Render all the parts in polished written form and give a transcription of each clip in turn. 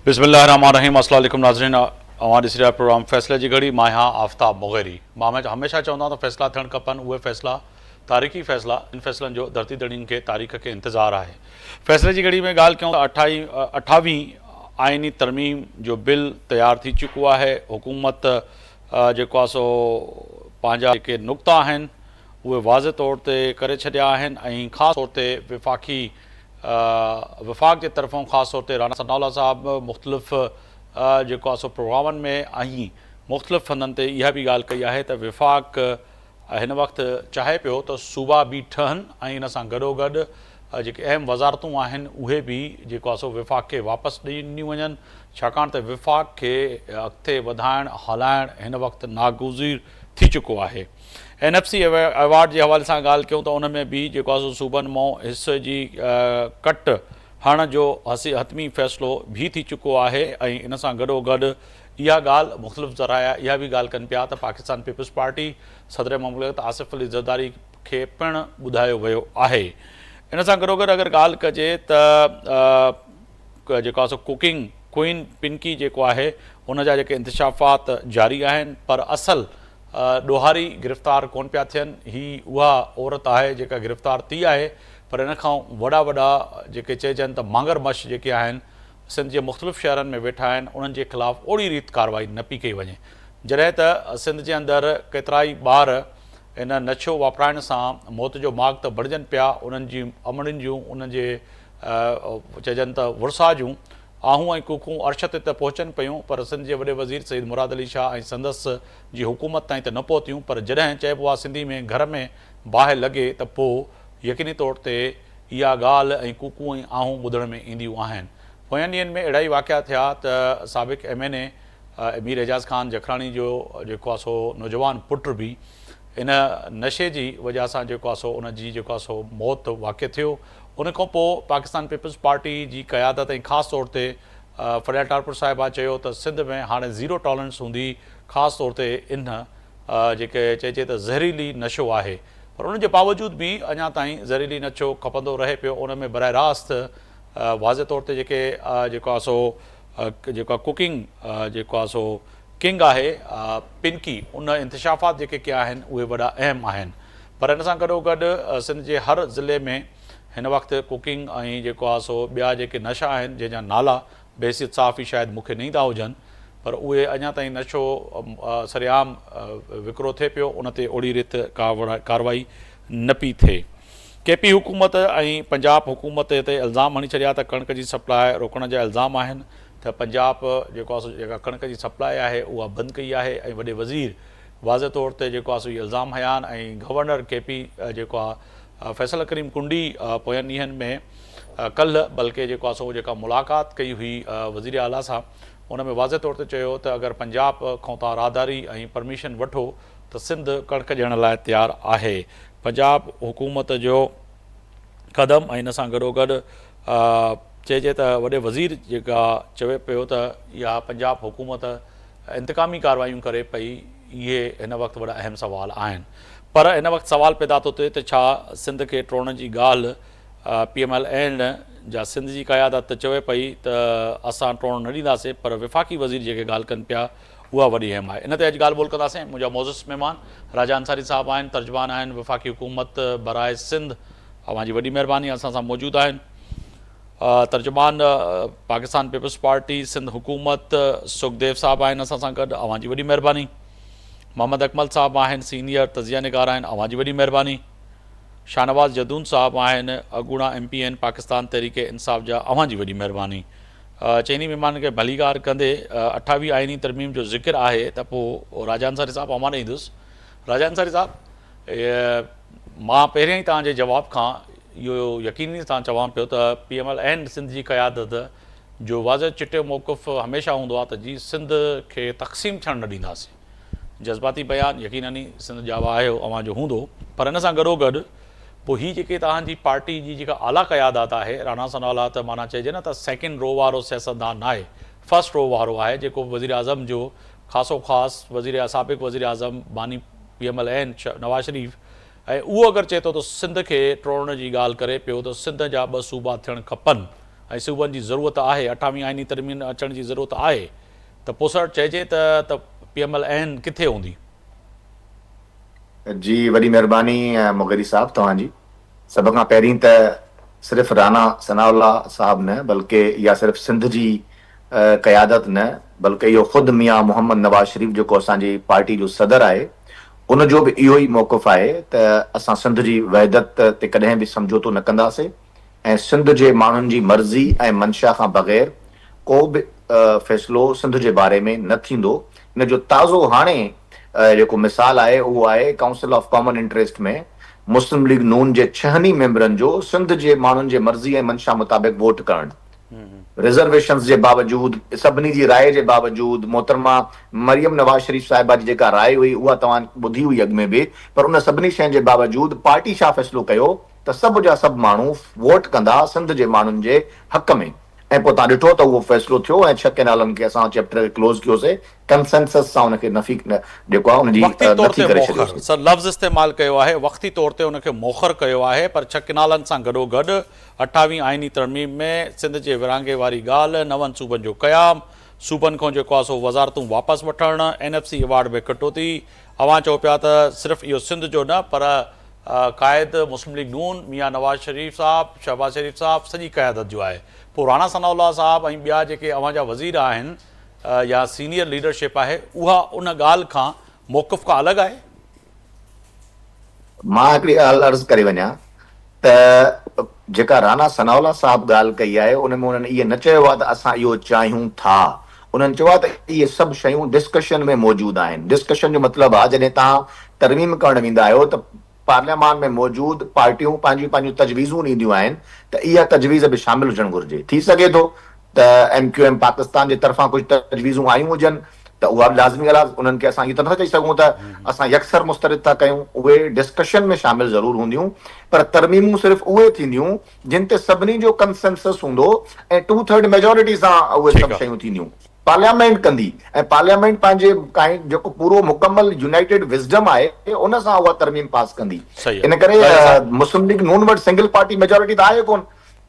बिस्मिल्लाहिर्रहमानिर्रहीम। अस्सलाम वालेकुम नाज़रीन, अवां ॾिसी रहिया प्रोग्राम फ़ैसले जी घड़ी। मां आहियां आफ्ताब मुग़ैरी। मां हमेशह चवंदो आहियां त फ़ैसला थियणु खपनि, उहे फ़ैसला तारीख़ी फ़ैसला, इन फ़ैसलनि जो धरती दड़ीनि खे तारीख़ खे इंतज़ारु आहे। फ़ैसले जी घड़ी में ॻाल्हि कयूं त 28वीं आइनी तरमीम जो बिल तयारु थी चुको आहे। हुकूमत जेको आहे सो पंहिंजा जेके नुक़्ता आहिनि उहे वाज़े तौर ते करे छॾिया आहिनि ऐं ख़ासि तौर ते विफ़ाक़ जे तरफ़ां ख़ासि तौर ते राना सनाउल्लाह साहब मुख़्तलिफ़ जेको आहे सो प्रोग्रामनि में ऐं मुख़्तलिफ़ हंधनि ते इहा बि ॻाल्हि कई आहे त विफ़ाक़ हिन वक़्तु चाहे पियो त सूबा बि ठहनि ऐं इन सां गॾोगॾु जेके अहम वज़ारतूं आहिनि उहे बि जेको आहे सो विफ़ाक़ खे वापसि ॾिनियूं वञनि, छाकाणि त विफ़ाक़ खे अॻिते वधाइणु हलाइणु हिन वक़्तु नागुज़ीर थी चुको आहे। NFC अवार्ड जे हवाले सां ॻाल्हि कयूं त उन में बि जेको आहे सो सूबनि मां हिसे जी कट हणण जो हतमी फ़ैसिलो भी थी चुको आहे ऐं इन सां गॾोगॾु इहा ॻाल्हि मुख़्तलिफ़ ज़राया इहा बि ॻाल्हि कनि पिया त पाकिस्तान पीपल्स पार्टी सदर ममलिकत आसिफ़ अली ज़रदारी खे पिणु ॿुधायो वियो आहे। इन सां गॾोगॾु अगरि ॻाल्हि कजे त जेको आहे सो कुकिंग क्वीन पिंकी जेको आहे उन जा जेके इंतिशाफ़ात जारी आहिनि, पर असल ॾोहारी गिरफ़्तार कोन पिया थियनि। ही उहा औरत आहे जेका गिरफ़्तार थी आहे, पर इन खां वॾा जेके चइजनि त मांगरमछ जेके आहिनि सिंध जे मुख़्तलिफ़ शहरनि में वेठा आहिनि, उन्हनि जे ख़िलाफ़ु ओड़ी रीति कार्रवाई न पई कई वञे। जॾहिं त सिंध जे अंदरि केतिरा ई ॿार इन नशो वापराइण सां मौत जो माॻ त बणिजनि पिया, उन्हनि जी अमड़ियुनि जूं उन्हनि जे चइजनि त वुरसा जूं आहूं ऐं कूकूं अर्श ते त पहुचनि पियूं, पर सिंध जे वॾे वज़ीर सईद मुराद अली शाह ऐं संदसि जी हुकूमत ताईं त न पहुतियूं। पर जॾहिं चइबो आहे सिंधी में घर में बाहि लॻे त पोइ यकीनी तौर ते इहा ॻाल्हि ऐं कूकूं ऐं आहूं ॿुधण में ईंदियूं आहिनि। पोयनि ॾींहंनि में अहिड़ा ई वाक़िया थिया त साबिक़ MNA मीर एजाज़ ख़ान जखराणी जो जेको आहे सो नौजवान पुट बि इन नशे जी वजह सां जेको आहे सो उनजी जेको आहे सो मौत वाक़िअ थियो। उन खां पोइ पाकिस्तान पीपल्स पार्टी जी क़यादत ऐं ख़ासि तौर ते फरिया टारपुर साहिबा चयो त सिंध में हाणे ज़ीरो टॉलरेंस हूंदी, ख़ासि तौर ते इन जेके चइजे त ज़हरीली नशो आहे, पर उन जे बावजूदि बि अञा ताईं ज़हरीली नशो खपंदो रहे पियो। उन में बराह रास्त वाज़े तौर ते जेको आहे सो जेको आहे कुकिंग जेको आहे सो किंग आहे पिंकी, उन इंतिशाफ़ात जेके कया आहिनि उहे वॾा अहम आहिनि। पर इन सां गॾोगॾु सिंध जे हर ज़िले में हिन वक़्तु कुकिंग ऐं जेको आहे सो ॿिया जेके नशा आहिनि जंहिंजा नाला बेहसियत साफ़ ई शायदि मूंखे न ईंदा हुजनि, पर उहे अञा ताईं नशो सरेआम विकिरो थिए पियो, उन ते ओड़ी रीति कार्रवाई न पई थिए। KP हुकूमत ऐं पंजाब हुकूमत ते इल्ज़ाम हणी छॾिया त कणिक जी सप्लाई रोकण जा इल्ज़ाम आहिनि त पंजाब जेको आहे सो जेका कणिक जी सप्लाई आहे उहा बंदि कई आहे ऐं वॾे वज़ीर वाज़े तौर ते जेको आहे सो इहे इल्ज़ाम हया आहिनि। ऐं गवर्नर KP जेको आहे फैसल करीम कुंडी पोयनि ॾींहंनि में कल्ह बल्कि जेको आहे सो जेका मुलाक़ात कई हुई वज़ीर आला सां, उन में वाज़े तौर ते चयो त अगरि पंजाब खां तव्हां राहदारी ऐं परमिशन वठो त सिंध कणिक ॾियण लाइ तयारु आहे। पंजाब हुकूमत जो क़दम ऐं इन सां गॾोगॾु चइजे त वॾे वज़ीर जेका चवे पियो त इहा पंजाब हुकूमत इंतकामी कार्रवायूं करे पई, इहे हिन वक़्तु वॾा अहम सवाल आहिनि। पर हिन वक़्तु सवाल पैदा थो थिए त छा सिंध खे टोड़ण जी ॻाल्हि PMLN जा सिंध जी क़यादत चवे पई त असां टोड़ण न ॾींदासीं, पर विफ़ाक़ी वज़ीर जेके ॻाल्हि कनि पिया उहा वॾी अहम आहे। इन ते अॼु ॻाल्हि ॿोल कंदासीं। मुंहिंजा मोज़िस महिमान राजा अंसारी साहिबु आहिनि, तर्जुमान आहिनि विफ़ाक़ी हुकूमत बराए सिंध, अवांजी वॾी महिरबानी असां सां मौजूदु आहिनि। तर्जुमान पाकिस्तान पीपल्स पार्टी सिंध हुकूमत सुखदेव साहिबु आहिनि असां सां गॾु, अवांजी वॾी महिरबानी। मोहम्मद अकमल साहिबु आहिनि सीनियर तज़िया निगार आहिनि, अवांजी वॾी महिरबानी। शाहनवाज़ जदून साहिबु आहिनि अॻूणा MP आहिनि पाकिस्तान तहरीक इंसाफ़ जा, अवांजी वॾी महिरबानी। चइनी महिमान खे भली कार कंदे 28वीं आइनी तरमीम जो ज़िक्र आहे त पोइ राजा अंसारी साहिबु अवां ॾे ईंदुसि। राजा अंसारी साहिबु, मां पहिरियों ई तव्हांजे जवाब खां इहो यकीनी सां चवां पियो त PMLN सिंध जी क़यादत जो वाज़े चिटे मौक़िफ़ हमेशह हूंदो आहे त जी सिंध खे तक़सीम थियणु न ॾींदासीं। जज़्बाती बयानु यकीननि सिंध जा आहे अवां जो हूंदो, पर इन सां गॾोगॾु पोइ हीअ जेके तव्हांजी पार्टी जी जेका आला क़यादत आहे राना सनाउल्लाह त माना चइजे न त सेकेंड रो वारो सियासतदान आहे, फर्स्ट रो वारो आहे जेको वज़ीर आज़म जो ख़ासो ख़ासि साबिक़ वज़ीर आज़म बानी PMLN नवाज़ शरीफ़, ऐं उहो अगरि चए थो त सिंध खे टोड़ण जी ॻाल्हि करे पियो त सिंध जा 2 सूबा थियणु खपनि, ऐं सूबनि जी ज़रूरत आहे, 28वीं आइनी तरमीम अचण जी ज़रूरत आहे, त पोसड़ चइजे त PMLN किथे हूंदी? जी वॾी महिरबानी मुगरी साहब तव्हांजी। सभ खां पहिरीं त सिर्फ़ु राना सनाउल्लाह साहब न बल्कि इहा सिर्फ़ु सिंध जी क़यादत न बल्कि इहो ख़ुदि मियां मोहम्मद नवाज़ शरीफ़ जेको असांजी पार्टी जो सदर आहे उनजो बि इहो ई मौक़िफ़ आहे त असां सिंध जी वहदत ते कॾहिं बि समझोतो न कंदासीं ऐं सिंध जे माण्हुनि जी मर्ज़ी ऐं मंशा खां बग़ैर को बि फ़ैसिलो सिंध जे बारे में न थींदो। इन जो ताज़ो हाणे जेको मिसाल आहे उहो आहे काउंसिल ऑफ कॉमन इंटरेस्ट में मुस्लिम लीग नून जे 6 मेंबरनि जो सिंध जे माण्हुनि जे मर्ज़ी ऐं मंशा मुताबिक़ वोट करणु, रिज़र्वेशन्स जे बावजूद, सभिनी जी राय जे बावजूद, मोहतरमा मरियम नवाज़ शरीफ़ साहिबा जी जेका राय हुई उहा तव्हां ॿुधी हुई अॻु में बि, पर उन सभिनी शयुनि जे बावजूद पार्टी छा फ़ैसिलो कयो त सभु जा सभु माण्हू वोट कंदा सिंध जे माण्हुनि जे हक़ में, ऐं पोइ तव्हां ॾिठो त उहो फ़ैसिलो थियो ऐं 6 केनालनि खे असां चैप्टर खे क्लोज़ कयोसीं, कंसेंसस सां उनखे जेको आहे उनजी वक़्ती तौर नथी ते करे मोखर, छॾियोसीं। सर लफ़्ज़ इस्तेमालु कयो आहे, वक़्ती तौर ते उनखे मोखर कयो आहे, पर 6 किनालनि सां गॾोगॾु 28वीं आइनी तरमीम में सिंध जे विरहाङे वारी ॻाल्हि, 9 सूबनि जो क़याम, सूबनि खां जेको आहे सो वज़ारतूं वापसि वठणु, NFC अवार्ड में कटौती। अवां चओ पिया त सिर्फ़ु इहो सिंध जो न पर क़ाइद मुस्लिम लीग नून मियां नवाज़ शरीफ़ साहब, शहबाज़ शरीफ़ साहब सॼी क़यादत जो आहे। पोइ राणा सनाउल्लाह साहब ऐं ॿिया जेके अवां जा वज़ीर आहिनि या सीनियर लीडरशिप आहे उहा उन ॻाल्हि खां मौक़िफ़ खां अलॻि आहे? मां हिकिड़ी ॻाल्हि अर्ज़ु करे वञा त जेका राणा सनाउल्लाह साहब ॻाल्हि कई आहे उन में उन्हनि इहे न चयो आहे त असां इहो चाहियूं था, उन्हनि चयो आहे त इहे सभु शयूं डिस्कशन में मौजूदु आहिनि। डिस्कशन जो मतिलबु आहे जॾहिं तव्हां तरमीम करणु वेंदा आहियो त पार्लियामान में मौजूदु पार्टियूं पंहिंजियूं पंहिंजियूं तजवीज़ूं ॾींदियूं आहिनि त इहा तजवीज़ बि शामिल हुजणु घुरिजे। थी सघे थो त MQM पाकिस्तान जे तरफ़ां कुझु तजवीज़ूं आयूं हुजनि त उहा बि लाज़मी ॻाल्हि आहे, उन्हनि खे असां इहो त नथा चई सघूं त असां यकसर मुस्तरिद था कयूं, उहे डिस्कशन में शामिल ज़रूरु हूंदियूं, पर तरमीमूं सिर्फ़ु उहे थींदियूं जिन ते सभिनी जो कंसेंसस हूंदो ऐं 2/3 मेजोरिटी सां उहे ठीकु सभु आहे। शयूं थींदियूं। पार्लियामेंट कंदी ऐं पार्लियामेंट पंहिंजे जेको पूरो मुकमल यूनाइटेड विज़डम आहे उन सां उहा तरमीम पास कंदी। सही इन आहे। करे ज़ाहिर सां मुस्लिम लीग नून वटि सिंगल पार्टी मेजोरिटी त आहे कोन,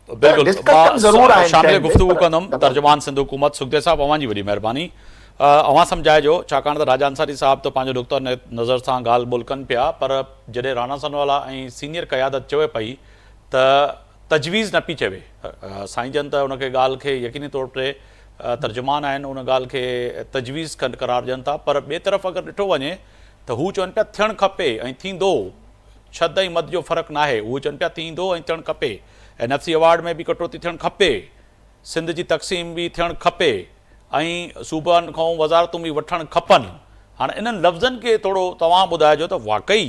त बिल्कुलु, डिस्कशन ज़रूरु मां आहिनि शामिल शयुनि ते, गुफ़्तगू पर कंदुमि तर्जुमान सिंध हुकूमत। सुखदेव साहब अवां जी वॾी महिरबानी, अवां सम्झाइजो, छाकाणि त राजा अंसारी साहब त पंहिंजो नुक़्ता नज़र सां ॻाल्हि ॿोल कनि पिया, पर जॾहिं राणा सनाउल्लाह ऐं सीनियर क़यादत चवे पई त तजवीज़ न पई चवे, साईं जन त उनखे ॻाल्हि खे यकीनी तौर ते तर्जुमान आहिनि, उन ॻाल्हि खे तजवीज़ करार ॾियनि था, पर ॿिए तरफ़ अगरि ॾिठो वञे त हू चवनि पिया थियणु खपे ऐं थींदो, छद ऐं मद जो फ़र्क़ु न आहे, हू चवनि पिया थींदो ऐं थियणु खपे, NFC अवार्ड में बि कटौती थियणु खपे, सिंध जी तक़सीम बि थियणु खपे ऐं सूबनि खां वज़ारतूं बि वठणु खपनि। हाणे इन्हनि लफ़्ज़नि खे थोरो तव्हां ॿुधाइजो त वाक़ई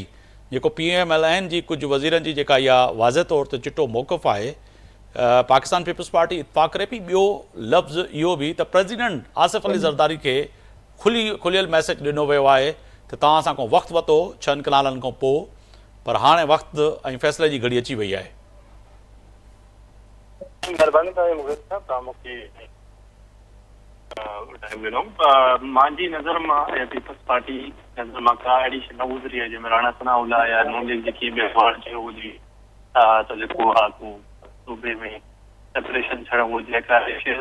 जेको PMLN जी कुझु वज़ीरनि जी जेका इहा वाज़े तौर ते चिटो मौक़िफ़ आहे, पाकिस्तान पीपल्स पार्टी इतफ़ाक़ करे पई। ॿियो लफ़्ज़ इहो बि त प्रेसिडेंट आसिफ अली ज़रदारी खे खुलियल मैसेज ॾिनो वियो आहे त तव्हां असां खां वक़्तु वरितो 6 कनालनि खां पोइ, पर हाणे वक़्तु ऐं फ़ैसिले जी घड़ी अची वई आहे। महिरबानी तव्हांजी मुगल साहब, तव्हां मूंखे टाइम ॾिनो। मुंहिंजी नज़र मां पीपल्स पार्टी नज़र मां का अहिड़ी शइ न गुज़री आहे जंहिंमें राणा सनाउल्लाह या नून लीग जेकी बि अवार्ड चयो हुजे त जेको आहे सूबे में सेपरेशन थियणु हुजे, का शइ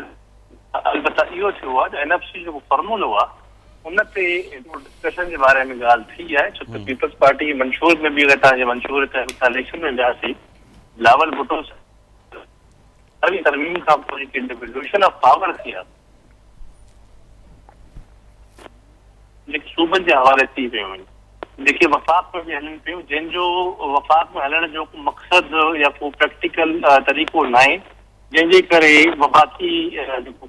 अलबत्ता इहो थियो आहे त NFC जेको फॉर्मूलो आहे उन ते डिस्कशन जे बारे में ॻाल्हि थी आहे, छो त पीपल्स पार्टी मंशूर में बि अगरि तव्हांजे मंशूर इलेक्शन में वियासीं, बिलावल भुट्टो तरमीम खां पोइ जेकी डिविज़न ऑफ पावर थी आहे जेके सूबनि जे हवाले थी पियूं आहिनि, जेके वफ़ाक़ में बि हलनि पियूं, जंहिंजो वफ़ाक़ में हलण जो को मक़सदु या को प्रैक्टिकल तरीक़ो न आहे, जंहिंजे करे वफ़ाक़ी जेको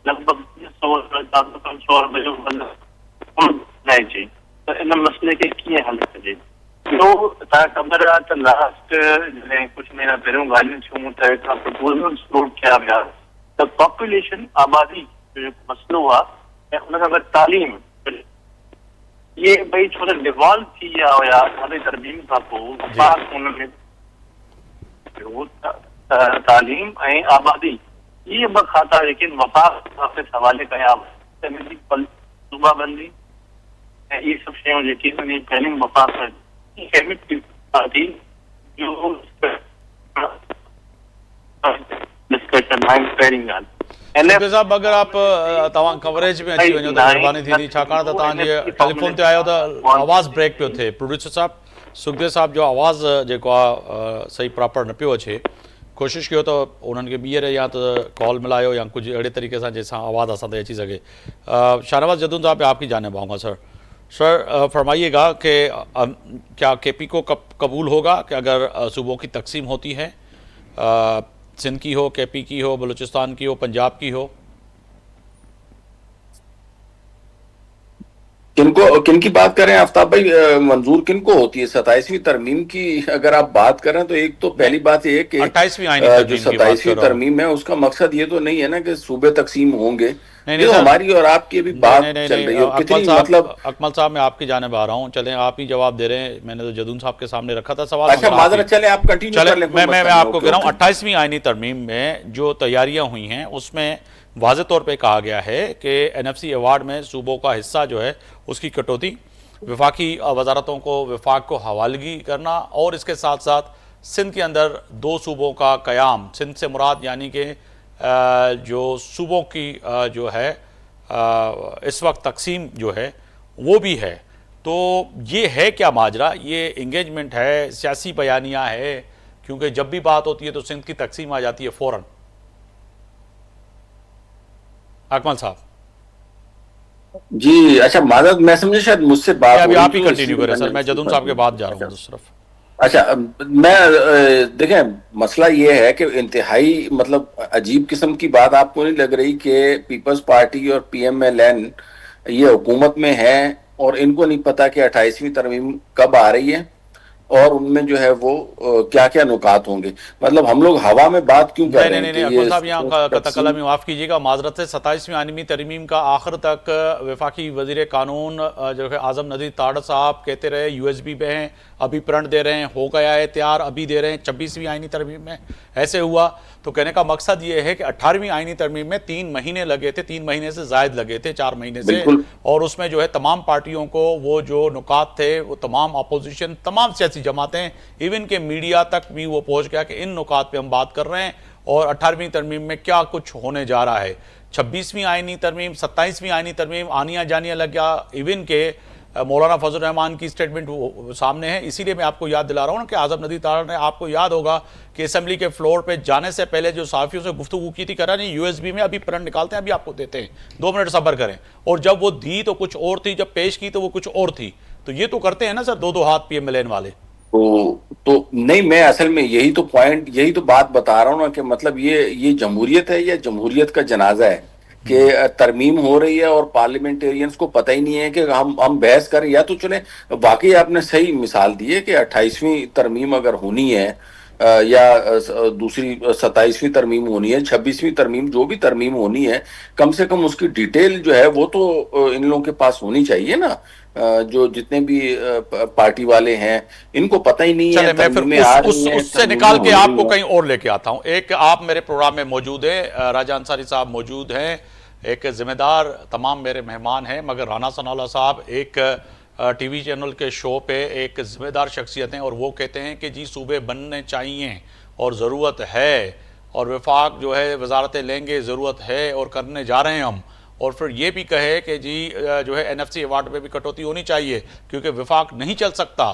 लॻभॻि 100 त इन मसइले खे कीअं हल कजे। ॿियो तव्हांखे ख़बर आहे त लास्ट जॾहिं कुझु महीना पहिरियों ॻाल्हियूं थियूं त हितां प्रपोज़ल्स फ्लोट कया विया त पॉपुलेशन आबादी जो जेको मसइलो आहे ऐं हुन सां गॾु तालीम, इहे ॿई छो त डिवॉल्व थी विया हुया हाणे तरमीम खां पोइ, वफ़ाक़ हुन में तालीम ऐं आबादी इहे ॿ खाता जेके वफ़ाक़ वापसि हवाले कया सूबाबंदी ऐं इहे सभु शयूं जेके पहिरियों वफ़ाक़ डिस्कशन हाणे पहिरीं ॻाल्हि सुखदेव साहब, अगर आप तव्हां कवरेज में अची वञो त महिरबानी थींदी, छाकाणि त तव्हां जीअं टेलीफोन ते आयो त आवाज़ ब्रेक पियो थिए। प्रोड्यूसर साहब, सुखदेव साहब जो आवाज़ जेको आहे सही प्रॉपर न पियो अचे। कोशिशि कयो त उन्हनि खे ॿीहर या त कॉल मिलायो या कुछ अहिड़े तरीक़े सां जंहिंसां आवाज़ असां ताईं अची सके। शाहनवाज जदून साहब, आपकी जानिब आऊँगा सर। सर फरमाइएगा कि क्या केपी को कबूल होगा कि अगर सूबों की तकसीम होती है, सिंध की हो, केपी की हो, बलूचिस्तान की हो, पंजाब की हो? किनकी बात करें आफ्ताब भाई? मंजूर किनको होती है 27वीं तरमीम की? अगर आप बात करें तो एक तो पहली बात ये है कि 28वीं आईनी जो 27वीं तरमीम है उसका मकसद ये तो नहीं है ना कि सूबे तकसीम होंगे। नहीं, ये तो सर, हमारी और आपकी अभी बात नहीं, चल रही है। अकमल कितनी साहब, मतलब अकमल साहब मैं आपकी जानिब आ रहा हूँ। चलें, आप ही जवाब दे रहे हैं। मैंने तो जदून साहब के सामने रखा था सवाल। अच्छा माजरत, चले आप कंटिन्यू चले, कर लें। मैं आपको कह रहा हूँ 28वीं आईनी तरमीम में जो तैयारियां हुई हैं उसमें वाज़े तौर पे कहा गया है कि NFC अवार्ड में सूबों का हिस्सा जो है उसकी कटौती, वफाकी वजारतों को वफाक को हवालगी करना, और इसके साथ साथ सिंध के अंदर 2 सूबों का क़याम। सिंध से मुराद यानी कि जो सूबों की जो है इस वक्त तकसीम जो है वो भी है। तो ये है क्या माजरा? ये इंगेजमेंट है, सियासी बयानिया है? क्योंकि जब भी बात होती है तो सिंध की तकसीम आ जाती है फ़ौरन। अकमल साहब जी, अच्छा माजरत, मैं समझे शायद मुझसे बात अभी हो रही आप ही थी, कंटिन्यू इसीलिए करें सर, मैंने मैं जदून साहब के बाद जा रहा हूँ अच्छा। उस तरफ। अच्छा, मैं देखें, मसला ये है कि इंतहाई मतलब अजीब किस्म की बात आपको नहीं लग रही कि पीपल्स पार्टी और PMLN ये हुकूमत में है और इनको नहीं पता कि 28वीं तरमीम कब आ रही है और उनमें जो है वो क्या क्या नुकात होंगे? मतलब हम लोग हवा में बात क्यों कर रहे हैं नहीं, कि अकबर साहब यहाँ कतकलामी माफ़ कीजिएगा, माजरत से 27वीं आलमी तरमीम का आखिर तक वफाकी वजीर कानून जो है आज़म नदीर ताड़ साहब कहते रहे USB में हैं, अभी प्रिंट दे रहे हैं, हो गया है तैयार, अभी दे रहे हैं 26वीं आईनी तरमीम में। ऐसे हुआ तो कहने का मकसद ये है कि 18वीं आईनी तरमीम में 3 महीने लगे थे, 3 महीने से जायद लगे थे, 4 महीने से, और उसमें जो है तमाम पार्टियों को वो जो नुकात थे, वो तमाम अपोजिशन, तमाम सियासी जमातें, इवन के मीडिया तक भी वो पहुंच गया कि इन नुकात पे हम बात कर रहे हैं और 18वीं तरमीम में क्या कुछ होने जा रहा है। 26वीं आईनी तरमीम, 27वीं आईनी तरमीम आनिया जानिया लग गया। इवन के मौलाना फजल रहमान की स्टेटमेंट सामने है। इसीलिए मैं आपको याद दिला रहा हूँ कि आज़म नदीर ताड़ ने, आपको याद होगा कि असेंबली के फ्लोर पे जाने से पहले जो सहाफ़ियों से गुफ्तगू की थी, करा नहीं USB में, अभी प्रिंट निकालते हैं, अभी आपको देते हैं, 2 मिनट सब्र करें। और जब वो दी तो कुछ और थी, जब पेश की तो वो कुछ और थी। तो ये तो करते हैं ना सर 2-2 हाथ PMLN वाले। तो नहीं, मैं असल में यही तो पॉइंट, यही तो बात बता रहा हूँ ना कि मतलब ये जमहूरियत है या जमहूरियत का जनाजा है कि तरमीम हो रही है और पार्लियामेंटेरियंस को पता ही नहीं है कि हम बहस करें। या तो चले, वाकई आपने सही मिसाल दी है कि 28वीं तरमीम अगर होनी है या दूसरी 27वीं तरमीम होनी है, 26वीं तरमीम, जो भी तरमीम होनी है, कम से कम उसकी डिटेल जो है वो तो इन लोगों के पास होनी चाहिए ना। जो जितने भी पार्टी वाले हैं इनको पता ही नहीं है। मैं फिर उससे निकाल के आपको कहीं और लेके आता हूं। एक आप मेरे प्रोग्राम में मौजूद है, राजा अंसारी साहब मौजूद हैं, एक जिम्मेदार तमाम मेरे मेहमान हैं, मगर राना सनाउल्लाह साहब एक TV चैनल के शो पे एक जिम्मेदार शख्सियत हैं और वो कहते हैं कि जी सूबे बनने चाहिए और ज़रूरत है, और वफाक जो है वजारतें लेंगे, ज़रूरत है और करने जा रहे हैं हम। और फिर ये भी कहे कि जी जो है NFC अवार्ड में भी कटौती होनी चाहिए क्योंकि वफाक नहीं चल सकता,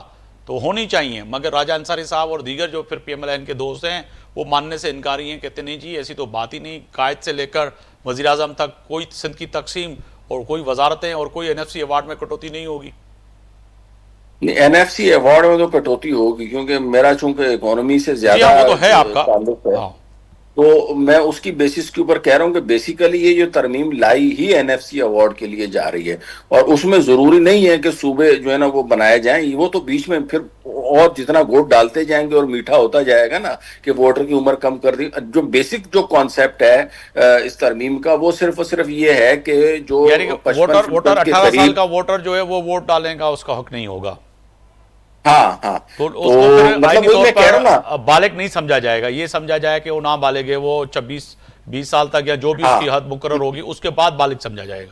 तो होनी चाहिए। मगर राजा अंसारी साहब और दीगर जो फिर PMLN के दोस्त हैं वो मानने से इनकारी हैं, कहते नहीं जी ऐसी तो बात ही नहीं, कायद से लेकर वज़ीर आज़म तक कोई सिंध की तकसीम और कोई वजारतें और कोई NFC अवार्ड में कटौती नहीं होगी। NFC अवार्ड में तो कटौती होगी क्योंकि मेरा चूंकि इकोनॉमी से ज्यादा वो तो है आपका, तो मैं उसकी बेसिस के ऊपर कह रहा हूं कि बेसिकली ये जो तरमीम लाई ही NFC अवार्ड के लिए जा रही है और उसमें जरूरी नहीं है कि सूबे जो है ना वो बनाए जाएं, वो तो बीच में फिर और जितना वोट डालते जाएंगे और मीठा होता जाएगा ना कि वोटर की उम्र कम कर दी। जो बेसिक जो कॉन्सेप्ट है इस तरमीम का वो सिर्फ और सिर्फ ये है कि जो वोटर 18 साल का वोटर जो है वो वोट डालेगा, उसका हक नहीं होगा। हाँ तो उसको फिर आईनी तौर पर बालिग नहीं समझा जाएगा, ये समझा जाएगा कि वो ना बालिग है, वो 26-20 साल तक या जो भी उसकी हद मुकर्रर होगी उसके बाद बालिग समझा जाएगा।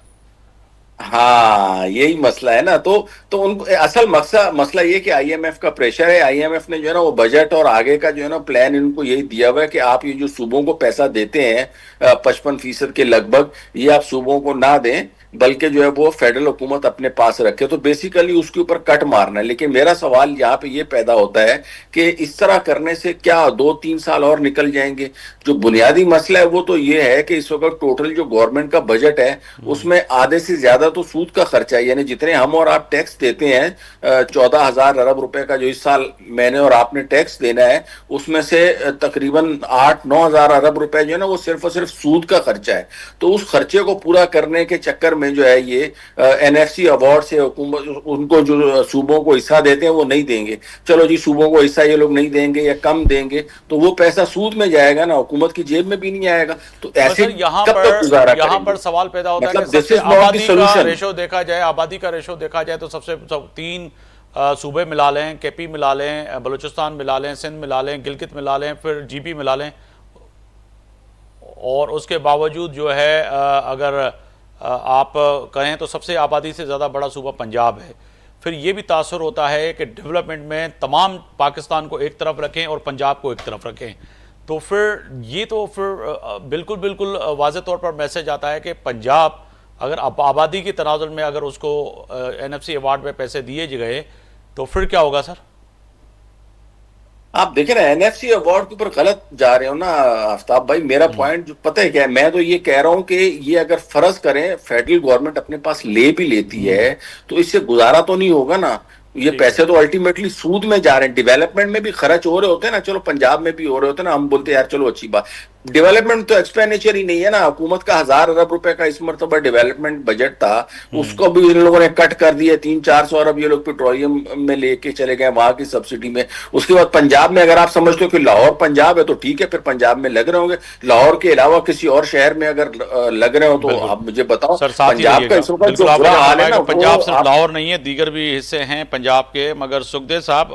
हाँ, यही मसला है ना। तो उनको असल मसला मसला ये कि आईएमएफ का प्रेशर है। आईएमएफ ने जो है ना वो बजट और आगे का जो है ना प्लान इनको यही दिया हुआ है कि आप ये जो सूबों को पैसा देते हैं 55% के लगभग, ये आप सूबों को ना दें, बल्कि जो है वो फेडरल हुकूमत अपने पास रखे। तो बेसिकली उसके ऊपर कट मारना है। लेकिन मेरा सवाल यहाँ पे ये पैदा होता है कि इस तरह करने से क्या 2-3 साल और निकल जाएंगे? जो बुनियादी मसला है वो तो ये है कि इस वक्त टोटल जो गवर्नमेंट का बजट है उसमें आधे से ज्यादा तो सूद का खर्चा है। यानी जितने हम और आप टैक्स देते हैं 14,000 अरब रुपए का जो इस साल मैंने और आपने टैक्स देना है, उसमें से तकरीबन 8-9 हजार अरब रुपए जो है ना वो सिर्फ और सिर्फ सूद का खर्चा है। तो उस खर्चे को पूरा करने के चक्कर में जो है ये एनएफसी अवार्ड से हुकूमत उनको जो सूबों को हिस्सा देते हैं वो नहीं देंगे। चलो जी, सूबों को हिस्सा ये लोग नहीं देंगे या कम देंगे तो वो पैसा सूद में जाएगा ना, हुकूमत की जेब में भी नहीं आएगा। तो ऐसे यहाँ कब तक गुजारा पर करेंगे? सवाल पैदा होता है मतलब कि दिस सबसे इज नॉट द आबादी का सॉल्यूशन। रेशो देखा जाए, आबादी का रेशो देखा जाए तो सबसे 3 सूबे मिला लें, केपी मिला लें, बलूचिस्तान मिला लें, सिंध मिला लें, गिलगित मिला लें, फिर जीपी मिला लें, और उसके बावजूद जो है अगर आप कहें तो सबसे आबादी से ज़्यादा बड़ा सूबा पंजाब है। फिर ये भी तासुर होता है कि डेवलपमेंट में तमाम पाकिस्तान को एक तरफ रखें और पंजाब को एक तरफ रखें। तो फिर ये तो फिर बिल्कुल बिल्कुल वाज़े तौर पर मैसेज आता है कि पंजाब अगर आबादी की तनाजुल में अगर उसको एनएफसी अवार्ड में पैसे दिए गए तो फिर क्या होगा सर? आप देखें ना, एनएफसी अवार्ड के ऊपर गलत जा रहे हो ना आफ्ताब भाई। मेरा पॉइंट जो पता है क्या है, मैं तो ये कह रहा हूं कि ये अगर फर्ज करें फेडरल गवर्नमेंट अपने पास ले भी लेती है तो इससे गुजारा तो नहीं होगा ना। ये पैसे तो अल्टीमेटली सूद में जा रहे हैं। डेवलपमेंट में भी खर्च हो रहे होते हैं ना, चलो पंजाब में भी हो रहे होते हैं ना, हम बोलते हैं यार चलो अच्छी बात। डेवलपमेंट तो एक्सपेंडिचर ही नहीं है ना। हुकूमत का 1,000 अरब रुपए का इस मरतबा डेवलपमेंट बजट था, उसको भी इन लोगों ने कट कर दिया। 300-400 अरब ये लोग पेट्रोलियम में लेके चले गए, वहां की सब्सिडी में। उसके बाद पंजाब में अगर आप समझते हो कि लाहौर पंजाब है तो ठीक है, फिर पंजाब में लग रहे होंगे। लाहौर के अलावा किसी और शहर में अगर लग रहे हो तो आप मुझे बताओ। सर साथ ही पंजाब का इस वक्त जो बुरा हाल है ना, पंजाब सिर्फ लाहौर नहीं है, दीगर भी हिस्से हैं पंजाब के। मगर सुखदेव साहब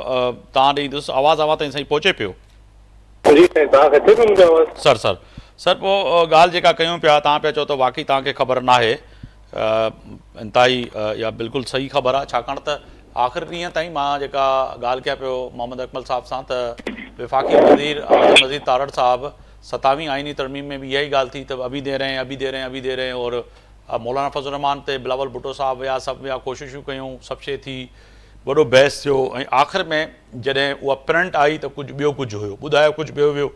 तव्हां ॾेई आवाज़ आवां ताईं सही पहुचे पियो? जी साईं, तव्हांखे अचे पियो मुंहिंजो आवाज़? सर पोइ ॻाल्हि जेका कयूं पिया, तव्हां पिया चओ त वाक़ई तव्हांखे ख़बर नाहे, इंतिहाई या बिल्कुलु सही ख़बर आहे। छाकाणि त आख़िरी ॾींहं ताईं मां जेका ॻाल्हि कयां पियो मोहम्मद अकमल साहब सां, त वफ़ाक़ी वज़ीर आज़म मज़ीद तारड़ साहब 27वीं आइनी तरमीम में भी इहा ई ॻाल्हि थी त अभी दे रहे हैं और मौलाना फज़ल रहमान ते बिलावल भुट्टो साहब विया, सभु विया, कोशिशूं कयूं, सभु शइ थी, वॾो बहस थियो, ऐं आख़िर में जॾहिं उहा प्रिंट आई त कुझु ॿियो कुझु हुयो, ॿुधायो कुझु ॿियो वियो।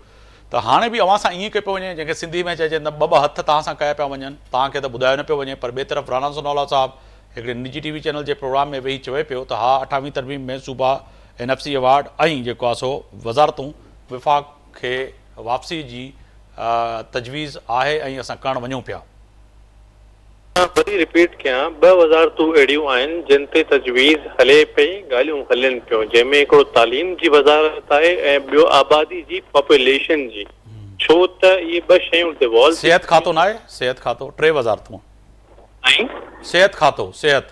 त हाणे बि अव्हां सां ईअं कयो पियो वञे, जंहिंखे सिंधी में चइजे न ॿ हथ तव्हां सां कया पिया वञनि, तव्हांखे त ॿुधायो न पियो वञे। पर ॿिए तरफ़ राणा सनाउल्लाह साहब हिकिड़े निजी टीवी चैनल जे प्रोग्राम में वेही चवे पियो त हा 28वीं तरमीम में सूबा एनएफसी अवार्ड ऐं जेको आहे सो वज़ारतूं विफ़ाक़ खे वापसी जी तजवीज़ आहे ऐं असां करणु वञूं पिया। वरी रिपीट कयां, 2 वज़ारतूं अहिड़ियूं आहिनि जिन ते तजवीज़ हले पई, ॻाल्हियूं हलनि पियूं, जंहिंमें हिकिड़ो तालीम जी वज़ारत आहे ऐं ॿियो आबादी जी पॉपुलेशन जी। छो त इहे 2 शयूं डिवॉल्व। सिहत खातो न आहे, सिहत खातो 3 वज़ारतूं, ऐं सिहत खातो, सिहत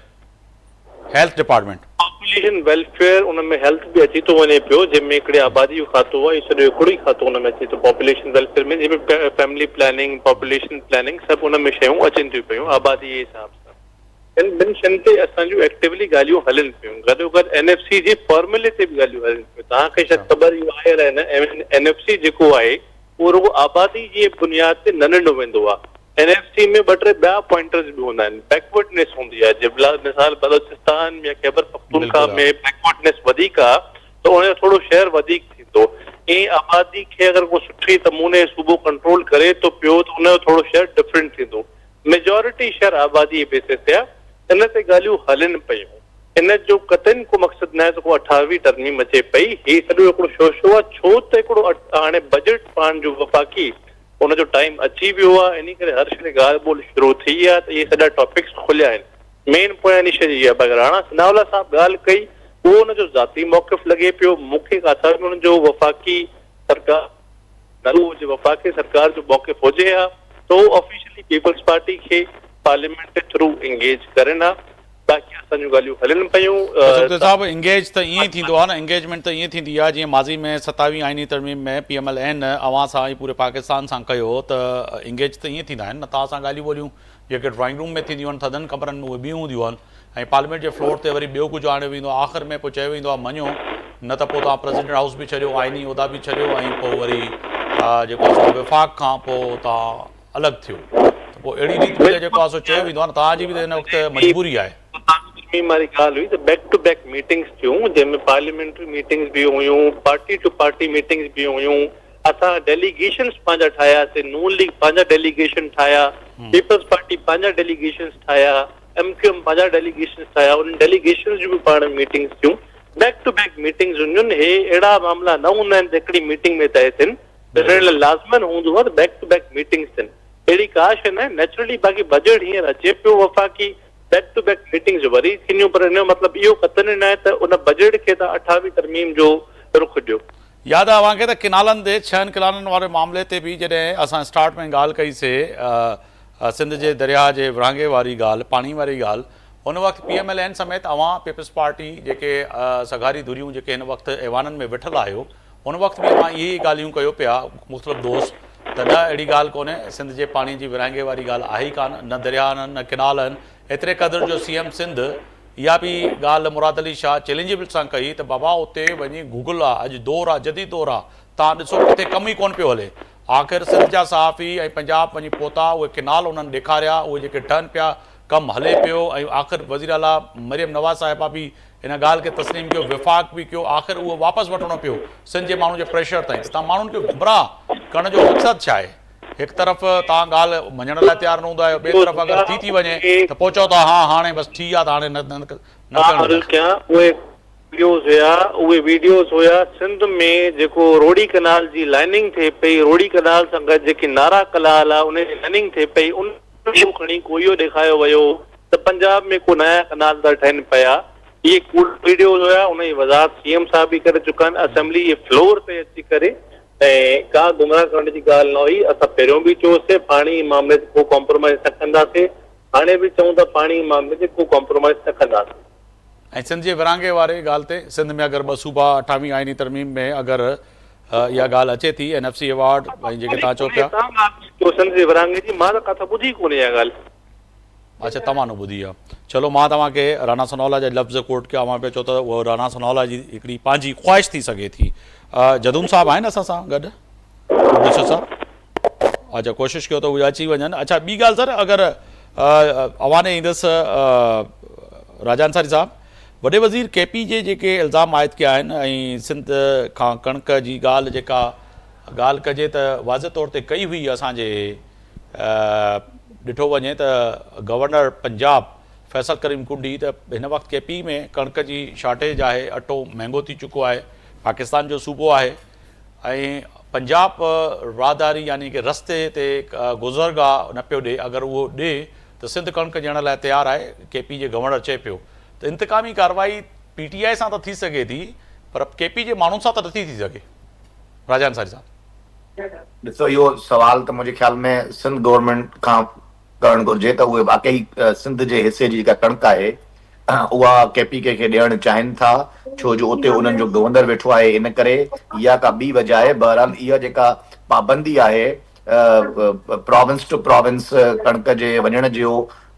हेल्थ डिपार्टमेंट, पॉपुलेशन वेलफेयर, उन में हेल्थ बि अची थो वञे पियो, जंहिंमें हिकिड़े आबादी जो खातो आहे, इहो सॼो हिकिड़ो ई खातो उन में अचे थो पॉपुलेशन वेलफेयर में, जंहिंमें फैमिली प्लानिंग, पॉपुलेशन प्लानिंग सभु उन में शयूं अचनि थियूं पियूं आबादी जे हिसाब सां। इन 2 शयुनि ते असांजूं एक्टिवली ॻाल्हियूं हलनि पियूं। गॾोगॾु एनएफसी जे फॉर्मूले ते बि ॻाल्हियूं हलनि पियूं। तव्हांखे शायदि ख़बर इहो आहे अलाए न, एनएफसी जेको आहे उहो रुॻो आबादी जी बुनियाद ते न नंढो वेंदो आहे। एनएफसी में 2-3 ॿिया पॉइंटर्स बि हूंदा आहिनि। बैकवर्डनेस हूंदी आहे, जंहिं मिसाल बलोचिस्तान या खैबर पख्तूनख्वा में बैकवर्डनेस वधीक आहे त उनजो थोरो शहर वधीक थींदो। ऐं आबादी खे अगरि को सुठी नमूने सूबो कंट्रोल करे थो पियो त उनजो थोरो शहर डिफरेंट थींदो। मेजॉरिटी शहर आबादी जे बेसिस ते आहे, इन ते ॻाल्हियूं हलनि पियूं। इन जो कतई को मक़सदु न आहे त को 28वीं तरमीम अचे पई। हीउ सॼो हिकिड़ो शो आहे, छो त हिकिड़ो हाणे बजट पाण जो वफ़ाक़ी उनजो टाइम अची वियो आहे, इन करे हर शइ ॻाल्हि ॿोल्हि शुरू थी आहे त इहे सॼा टॉपिक्स खुलिया आहिनि। मेन पॉइंट शइ इहा आहे, अगरि राणा सनाउल्लाह साहब ॻाल्हि कई उहो हुनजो ज़ाती मौक़िफ़ लॻे पियो। मूंखे काथा बि हुनजो वफ़ाक़ी सरकार वफ़ाक़ी सरकार जो मौक़िफ़ हुजे हा त उहो ऑफिशियली पीपल्स पार्टी खे पार्लियामेंट जे थ्रू इंगेज करनि हा। बाक़ी असांजूं ॻाल्हियूं हलनि पियूं। सुखदेव साहब, इंगेज त ईअं ई थींदो आहे न, इंगेजमेंट त ईअं थींदी आहे जीअं माज़ी में 27वीं आइनी तरमीम में PMLN अवां सां ऐं पूरे पाकिस्तान सां कयो, त इंगेज त ईअं थींदा आहिनि न, तव्हां सां ॻाल्हियूं ॿोलियूं जेके ड्राइंग रूम में थींदियूं आहिनि थधनि कमरनि में उहे ॿियूं हूंदियूं आहिनि ऐं पार्लियामेंट जे फ्लोर ते वरी ॿियो कुझु आणियो वेंदो आहे आख़िर में पोइ चयो वेंदो आहे मञो न त पोइ तव्हां प्रेसिडेंट हाउस बि छॾियो आइनी उहिदा बि छॾियो ऐं पोइ वरी जेको आहे विफ़ाक़ खां पोइ तव्हां अलॻि थियो त पोइ अहिड़ी रीति में जेको आहे सो चयो वेंदो आहे न तव्हांजी बि त हिन वक़्तु मजबूरी आहे वारी ॻाल्हि हुई त बैक टू बैक मीटिंग्स थियूं जंहिंमें पार्लियामेंट्री मीटिंग्स बि हुयूं पार्टी टू पार्टी मीटिंग्स बि हुयूं असां डेलीगेशन्स पंहिंजा ठाहियासीं नून लीग पंहिंजा डेलीगेशन ठाहिया पीपल्स पार्टी पंहिंजा डेलीगेशन्स ठाहिया MQM पंहिंजा डेलीगेशन्स ठाहिया उन डेलीगेशन्स जूं बि पाण मीटिंग्स थियूं बैक टू बैक मीटिंग्स हुयूं हे अहिड़ा मामला न हूंदा आहिनि त हिकिड़ी मीटिंग में तय थियनि त हिन लाइ लाज़मन हूंदो आहे त बैक टू बैक मीटिंग्स थियनि अहिड़ी का शइ न आहे नेचुरली बाक़ी बजट हींअर अचे पियो वफ़ाक़ी बैक टू बैक मीटिंग्स वरी थींदियूं पर हिन जो मतिलबु इहो कतई न आहे त उन बजट खे तव्हां 28वीं तरमीम जो रुख ॾियो यादि आहे अव्हांखे त किनालनि ते 6 किनालनि वारे मामले ते बि जॾहिं असां स्टार्ट में ॻाल्हि कईसीं सिंध जे दरिया जे विरहाङे वारी ॻाल्हि पाणी वारी ॻाल्हि उन वक़्तु PMLN समेत अव्हां पीपल्स पार्टी जेके सगारी धुरियूं जेके हिन वक़्तु ऐवाननि में वेठल आहियो उन वक़्तु बि अव्हां इहे ई ॻाल्हियूं कयो पिया मुख़्तलिफ़ दोस्त त न अहिड़ी ॻाल्हि कोन्हे सिंध जे पाणी जी विरहाङे वारी ॻाल्हि आहे ई कान न दरिया आहिनि न किनाल आहिनि एतिरे क़दुरु जो CM सिंध इहा बि ॻाल्हि मुराद अली शाह चैलेंजेबल सां कई त बाबा उते वञी गूगल आहे अॼु दौरु आहे जदीद दौरु आहे तव्हां ॾिसो किथे कमु ई कोन पियो हले आख़िर सिंध जा सहाफ़ी ऐं पंजाब वञी पहुता उहे किनाल उन्हनि ॾेखारिया उहे जेके ठहनि पिया कमु हले पियो ऐं आख़िर वज़ीर आला मरियम नवाज़ साहिबा बि हिन ॻाल्हि खे तस्लीम कयो विफ़ाक़ बि कयो आख़िर उहो वापसि वठिणो पियो सिंध जे माण्हुनि जे प्रेशर ताईं त तव्हां माण्हुनि खे गुमराह करण जो मक़सदु छा आहे हिकु तरफ़ तव्हां ॻाल्हि मञण लाइ तयारु न हूंदा आहियो ॿिए तरफ़ अगरि थी वञे त पोइ चओ था हा हाणे बसि थी आहे त हाणे उहे वीडियोस हुया सिंध में जेको रोड़ी कनाल जी लाइनिंग थिए पई रोड़ी कनाल सां गॾु जेकी नारा कनाल आहे उन जी लाइनिंग थिए पई उन खणी को इहो ॾेखारियो वियो त पंजाब में को नया कनाल था ठहनि पिया इहे वीडियोस हुया उन जी वज़ाहत CM साहब बि करे चुका आहिनि असेंबली जे फ्लोर ते अची करे ऐं का गुमराह करण जी ॻाल्हि न हुई असां पहिरियों बि चयोसीं पाणी मामले ते को कॉम्प्रोमाइज़ न कंदासीं हाणे बि चऊं था पाणी मामले ते को कॉम्प्रोमाइज़ न कंदासीं ऐं सिंध जे विरहाङे वारे ॻाल्हि ते सिंध में अगरि 2 सूबा 28वीं आइनी तरमीम में अगरि इहा ॻाल्हि अचे थी NFC अवार्ड ऐं जेके तव्हां चओ पिया सिंध जे विरहाङे जी मां त किथां ॿुधी कोन्हे इहा ॻाल्हि अच्छा तव्हां न ॿुधी आहे चलो मां तव्हांखे राणा सनौला जा लफ़्ज़ कोट कया मां पियो चओ त उहो राणा सनौला जी हिकिड़ी पंहिंजी ख़्वाहिश थी सघे थी जदून साहब आहिनि असां सां गॾु प्रोड्यूसर साहब अच्छा कोशिशि कयो त उहे अची वञनि अच्छा ॿी ॻाल्हि सर अगरि अवाने ईंदुसि राजा अंसारी साहब वॾे वज़ीर KP जे जेके इल्ज़ाम आयद कया आहिनि ऐं सिंध खां कणिक जी ॻाल्हि जेका ॻाल्हि कजे त वाज़े तौर ते कई हुई असांजे ॾिठो वञे त गवर्नर पंजाब फैसल करीम कुंडी त हिन वक़्तु KP में कणिक जी शॉर्टेज आहे अटो महांगो थी चुको आहे पाकिस्तान जो सूबो आहे ऐं पंजाब राहदारी यानी कि रस्ते ते गुज़रगाह न पियो ॾिए अगरि उहो ॾिए त सिंध कणिक ॾियण लाइ तयारु आहे KP जे गवर्नर चए पियो त इंतकामी कार्रवाई PTI सां त थी सघे थी पर KP जे माण्हुनि सां त नथी थी सघे राजा अंसारी साहब ॾिसो इहो सवाल त मुंहिंजे ख्याल में सिंध गवर्नमेंट खां करणु घुरिजे त उहे वाकई सिंध जे हिसे जी जेका कणिक आहे उहा KP खे ॾियणु चाहिनि था छो जो उते उन्हनि जो गवर्नर वेठो आहे इन करे इहा का ॿी वजह आहे बहरहाल इहा जेका पाबंदी आहे प्रोविंस टू प्रोविंस कणिक जे वञण जो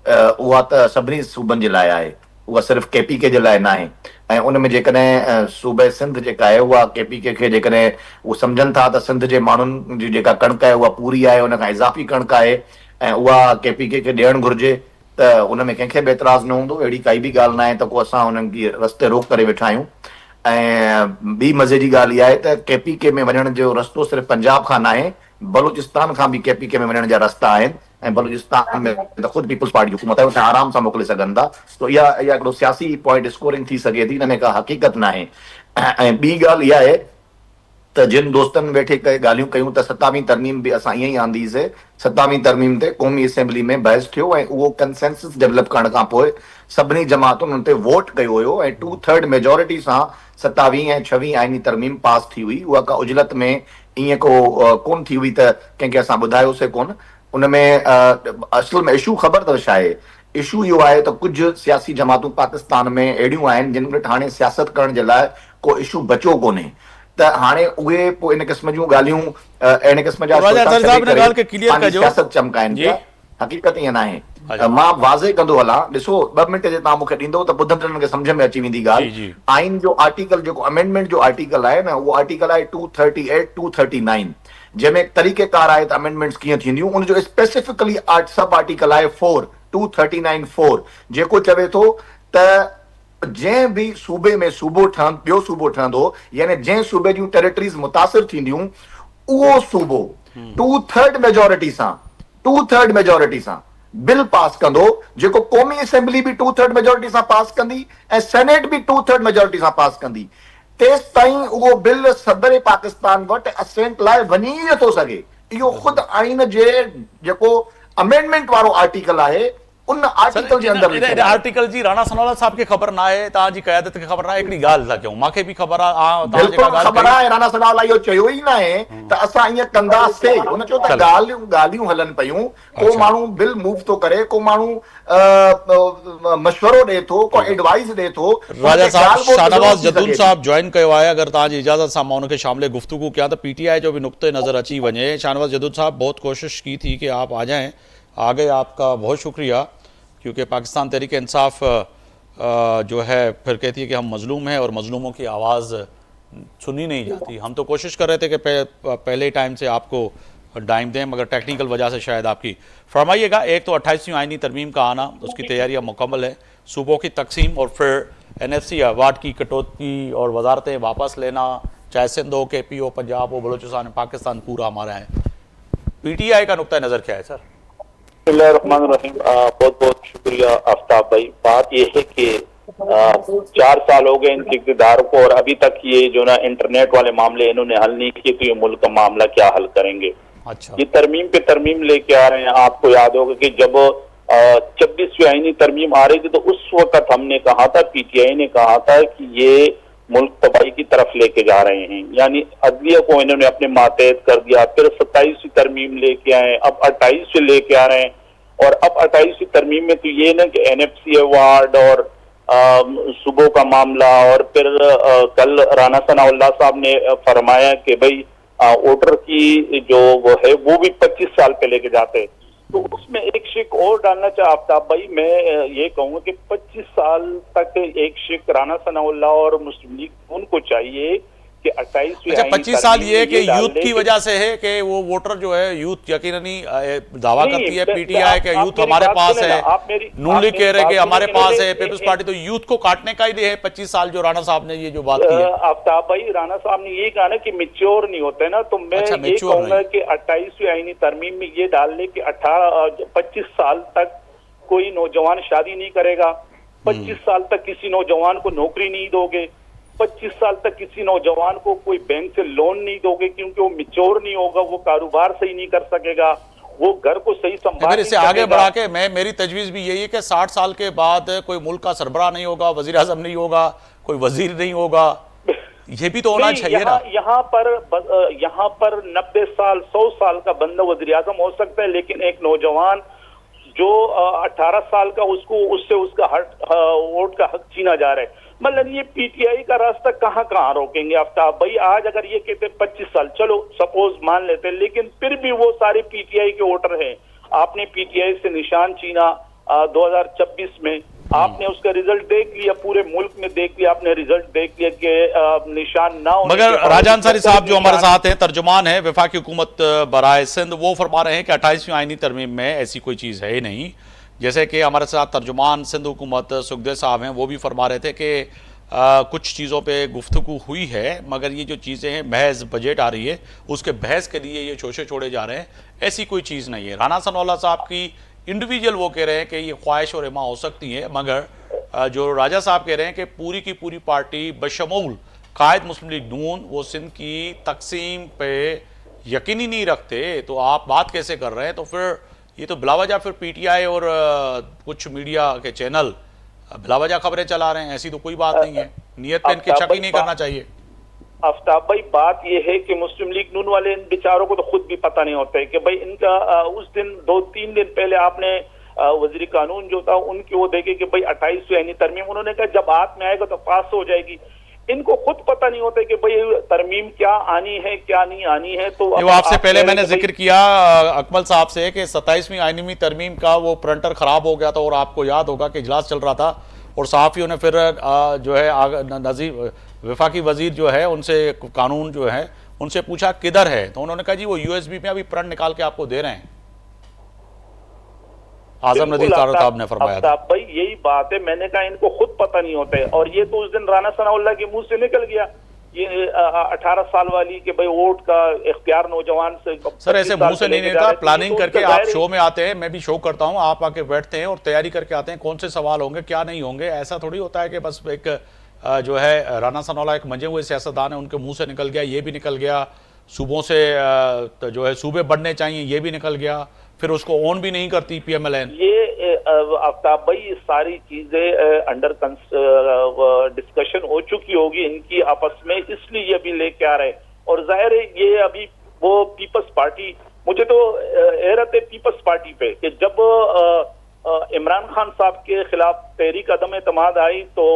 उहा त सभिनी सूबनि जे लाइ आहे उहा सिर्फ़ु KP जे लाइ न आहे ऐं उन में जेकॾहिं सूबे सिंध जेका आहे उहा KP खे जेकॾहिं उहे सम्झनि था त सिंध जे माण्हुनि जी जेका कणिक आहे उहा पूरी आहे उन खां इज़ाफ़ी कणिक आहे ऐं उहा KP खे ॾियणु घुरिजे त उन में कंहिंखे बि एतिराज़ न हूंदो अहिड़ी काई बि ॻाल्हि न आहे त को असां उन्हनि खे रस्ते रोक करे वेठा आहियूं ऐं ॿी मज़े जी ॻाल्हि इहा आहे त KP में वञण जो रस्तो सिर्फ़ु पंजाब खां न आहे बलूचिस्तान खां बि KP में वञण जा रस्ता आहिनि ऐं बलूचिस्तान में त ख़ुदि पीपल्स पार्टी हुकूमत आहे उते आराम सां मोकिले सघनि था त इहा हिकिड़ो सियासी पॉइंट स्कोरिंग थी सघे थी हिन में का हक़ीक़त न आहे ऐं ॿी ॻाल्हि इहा आहे त जिन दोस्तनि वेठे ॻाल्हियूं कयूं त 27वीं तरमीम बि असां ईअं ई आंदीसीं 27वीं तरमीम ते क़ौमी असेंबली में बहस थियो ऐं उहो कंसेंसस डेवलप करण खां पोइ सभिनी जमातुनि उन ते वोट कयो हुयो ऐं 2/3 मेजोरिटी सां 27वीं ऐं 26वीं आइनी तरमीम पास थी हुई उहा का उजलत में ईअं को कोन थी हुई त कंहिंखे असां ॿुधायोसीं कोन उन में असल में इशू ख़बर अथव छा आहे इशू इहो आहे त कुझु सियासी जमातूं पाकिस्तान में अहिड़ियूं आहिनि जिन वटि हाणे सियासत करण जे लाइ को इशू बचियो कोन्हे त हाणे उहे पोइ इन क़िस्म जूं ॻाल्हियूं अहिड़े क़िस्म जा सियासत चमकाइनि पिया हक़ीक़त ईअं न आहे मां वाज़े कंदो हलां, ॾिसो 2 मिंट जे तव्हां मूंखे ॾींदो त ॿुधंदड़नि खे सम्झ में अची वेंदी जी ॻाल्हि। जी आइन जो आर्टिकल जेको अमेंडमेंट जो आर्टिकल आहे न, उहो आर्टिकल आहे 238 239, जंहिंमें तरीक़ेकार आहे त अमेंडमेंट्स कीअं थींदियूं। उनजो स्पेसिफिकली सब आर्टिकल आहे 4 239 4, जेको चवे थो त जंहिं बि सूबे में सूबो ॿियो सूबो ठहंदो, यानी जंहिं सूबे जूं टेरिटरीज़ मुतासिर थींदियूं, उहो सूबो 2/3 मेजोरिटी सां बिल पास कंदो, जेको क़ौमी असेंबली बि 2/3 मेजोरिटी सां पास कंदी ऐं सेनेट बि 2/3 मेजोरिटी सां पास कंदी। तेसि ताईं उहो बिल सदर पाकिस्तान वटि असेंट लाइ वञी ई नथो सघे। इहो ख़ुदि आइन जे जेको अमेंडमेंट वारो आर्टिकल आहे, उन आर्टिकल जे अंदरि लिखियलु आहे। आर्टिकल जी राणा सनाउल्ला साहब खे ख़बर न आहे, तव्हांजी क़यादत खे ख़बर न आहे, हिकिड़ी ॻाल्हि था कयूं, मूंखे बि ख़बर आहे, बिल्कुलु ख़बर आहे। राणा सनाउल्ला इहो चयो ई न आहे त असां ईअं कंदासीं। हुन चयो त ॻाल्हियूं हलनि पियूं, को माण्हू बिल मूव थो करे, को माण्हू मशवरो ॾे थो, को एडवाइस ॾे थो। राजा साहब, शाहनवाज जदून साहब ज्वाइन कयो आहे, अगर तव्हांजी इजाज़त सां मां उनखे शामिल गुफ्तगू कयां त पीटीआई जो भी नुक्ते नज़र अची वञे। शाहनवाज जदून साहब, बहुत कोशिश की थी कि आप आ जाएं, आ गए, आपका बहुत शुक्रिया, क्योंकि पाकिस्तान तहरीक इंसाफ जो है फिर कहती है कि हम मजलूम हैं और मजलूमों की आवाज़ सुनी नहीं जाती। हम तो कोशिश कर रहे थे कि पहले टाइम से आपको टाइम दें, मगर टेक्निकल वजह से शायद आपकी फरमाइएगा। एक तो 28वीं आइनी तरमीम का आना, उसकी तैयारियां मुकम्मल है, सूबों की तकसीम और फिर NFC अवार्ड की कटौती और वजारतें वापस लेना, चाहे सिंध हो, KP हो, पंजाब हो, बलोचिस्तान, पाकिस्तान पूरा हमारा है। PTI का नुक्ता नज़र क्या है सर? बहुत बहुत शुक्रिया आफ्ताब भाई। बात यह है कि 4 साल हो गए इनके इक़्तिदार को, और अभी तक ये जो ना इंटरनेट वाले मामले इन्होंने हल नहीं किए, तो ये मुल्क का मामला क्या हल करेंगे। अच्छा, ये तरमीम पे तरमीम लेके आ रहे हैं। आपको याद होगा कि जब 26वीं आईनी तरमीम आ रही थी, तो उस वक्त हमने कहा था, PTI ने कहा था कि ये मुल्क तबाही की तरफ लेके जा रहे हैं, यानी अदलिया को इन्होंने अपने मातहत कर दिया। फिर 27वीं तरमीम लेके आए, अब 28वीं लेके आ रहे हैं, और अब 28वीं तरमीम में तो ये ना कि NFC अवार्ड और सूबों का मामला, और फिर कल राणा सनाउल्लाह साहब ने फरमाया कि भाई वोटर की जो वो है वो भी 25 साल पे लेके जाते। तो उसमें एक शिक और डालना चाहे आफ्ताब भाई, मैं ये कहूँगा कि 25 साल तक एक शिक राणा सनाउल्लाह और मुस्लिम लीग उनको चाहिए कि 28वीं अच्छा, 25 साल ये कि यूथ की वजह से है कि वो वोटर जो है, यूथ यकीननी दावा करती है PTI के यूथ हमारे पास है, नून लीग कह रहे कि हमारे पास है, पीपल्स पार्टी, तो यूथ को काटने का ही है 25 साल जो राणा साहब ने ये जो बात की है। आफ्ताब भाई, राणा साहब ने ये कहा ना कि मेच्योर नहीं होते ना, तो मैं ये कहूंगा कि 28वीं आईनी तरमीम में ये डाल ले कि 25 साल तक कोई नौजवान शादी नहीं करेगा, 25 साल तक किसी नौजवान को नौकरी नहीं दोगे, 25 साल तक किसी नौजवान को कोई बैंक से लोन नहीं दोगे, क्योंकि वो मैच्योर नहीं होगा, वो कारोबार सही नहीं कर सकेगा, वो घर को सही संभाल। इससे आगे बढ़ा के मेरी तजवीज़ भी यही है कि 60 साल के बाद कोई मुल्क का सरबराह नहीं होगा, वजीर आजम नहीं होगा, कोई वजीर नहीं होगा, ये भी तो होना चाहिए ना। यहाँ पर 90 साल 100 साल का बंदा वजीर आजम हो सकता है, लेकिन एक नौजवान जो 18 साल का, उससे उसका वोट का हक छीना जा रहा है। मतलब ये PTI का रास्ता कहाँ रोकेंगे आफ्ताब भाई। आज अगर ये कहते 25 साल, चलो सपोज मान लेते, लेकिन फिर भी वो सारे PTI के वोटर हैं। आपने PTI से निशान छीना 2026 में, आपने उसका रिजल्ट देख लिया, पूरे मुल्क में देख लिया, आपने रिजल्ट देख लिया कि निशान ना होने। मगर राजा अंसारी साहब जो हमारे साथ हैं, तर्जुमान है वफाकी हुकूमत बराए सिंध, वो फरमा रहे हैं कि 28वीं आईनी तरमीम में ऐसी कोई चीज़ है ही नहीं। जैसे कि हमारे साथ तर्जुमान सिंध हुकूमत सुखदेव साहब हैं, वो भी फरमा रहे थे कि कुछ चीज़ों पे गुफ्तगू हुई है, मगर ये जो चीज़ें हैं महज बजट आ रही है, उसके बहस के लिए ये शोशे छोड़े जा रहे हैं, ऐसी कोई चीज़ नहीं है। राणा सनाउल्लाह साहब की इंडिविजुअल वो कह रहे हैं कि ये ख्वाहिश और इमा हो सकती है, मगर जो राजा साहब कह रहे हैं कि पूरी की पूरी पार्टी बशमूल कायद मुस्लिम लीग नून वो सिंध की तकसीम पे यकीनी नहीं रखते, तो आप बात कैसे कर रहे हैं? तो फिर ये तो बिलावजा फिर PTI और कुछ मीडिया के चैनल बिलावजा खबरें चला रहे हैं, ऐसी तो कोई बात नहीं है। नियत पे इनके शक ही नहीं करना चाहिए। आफ्ताब भाई, बात यह है कि मुस्लिम लीग नून वाले इन बेचारों को तो खुद भी पता नहीं होता है कि भाई इनका उस दिन 2-3 दिन पहले आपने वजीर कानून जो था उनकी वो देखे कि भाई 28वीं आईनी तरमीम, उन्होंने कहा जब हाथ में आएगा तो पास हो जाएगी। इनको खुद पता नहीं होता कि भाई तरमीम क्या आनी है क्या नहीं आनी है। तो वो आपसे पहले मैंने जिक्र किया अकमल साहब से कि 27वीं आईनी तरमीम का वो प्रिंटर खराब हो गया था और आपको याद होगा कि इजलास चल रहा था और सहाफ़ियों ने फिर जो है नजीर वफाकी वजीर जो है उनसे कानून जो है उनसे पूछा किधर है, तो उन्होंने कहा जी वो USB में अभी प्रिंट निकाल के आपको दे रहे हैं। आजम नदीर साहब ने फरमाया था। भाई यही बात है, मैंने कहा इनको खुद पता नहीं होता है। और ये तो उस दिन राना सनाउल्लाह के मुंह से निकल गया ये 18 साल वाली कि भाई वोट का इख्तियार नौजवान से। सर ऐसे मुंह से नहीं निकलता, प्लानिंग करके आप शो में आते हैं, मैं भी शो करता हूं, आप आके बैठते हैं और तैयारी करके आते हैं कौन से सवाल होंगे क्या नहीं होंगे। ऐसा थोड़ी होता है कि बस एक जो है राना सनाउल्लाह एक मंजे हुए सियासतदान है, उनके मुंह से निकल गया, ये भी निकल गया, सूबों से जो है सूबे बढ़ने चाहिए ये भी निकल गया, फिर उसको ऑन भी नहीं करती PMLN। ये आफ्ताब भाई सारी चीजें अंडर डिस्कशन हो चुकी होगी इनकी आपस में, इसलिए अभी लेके आ रहे हैं। और जाहिर है ये अभी वो पीपल्स पार्टी, मुझे तो हैरत है पीपल्स पार्टी पे कि जब इमरान खान साहब के खिलाफ तहरीक अदम एतमाद आई तो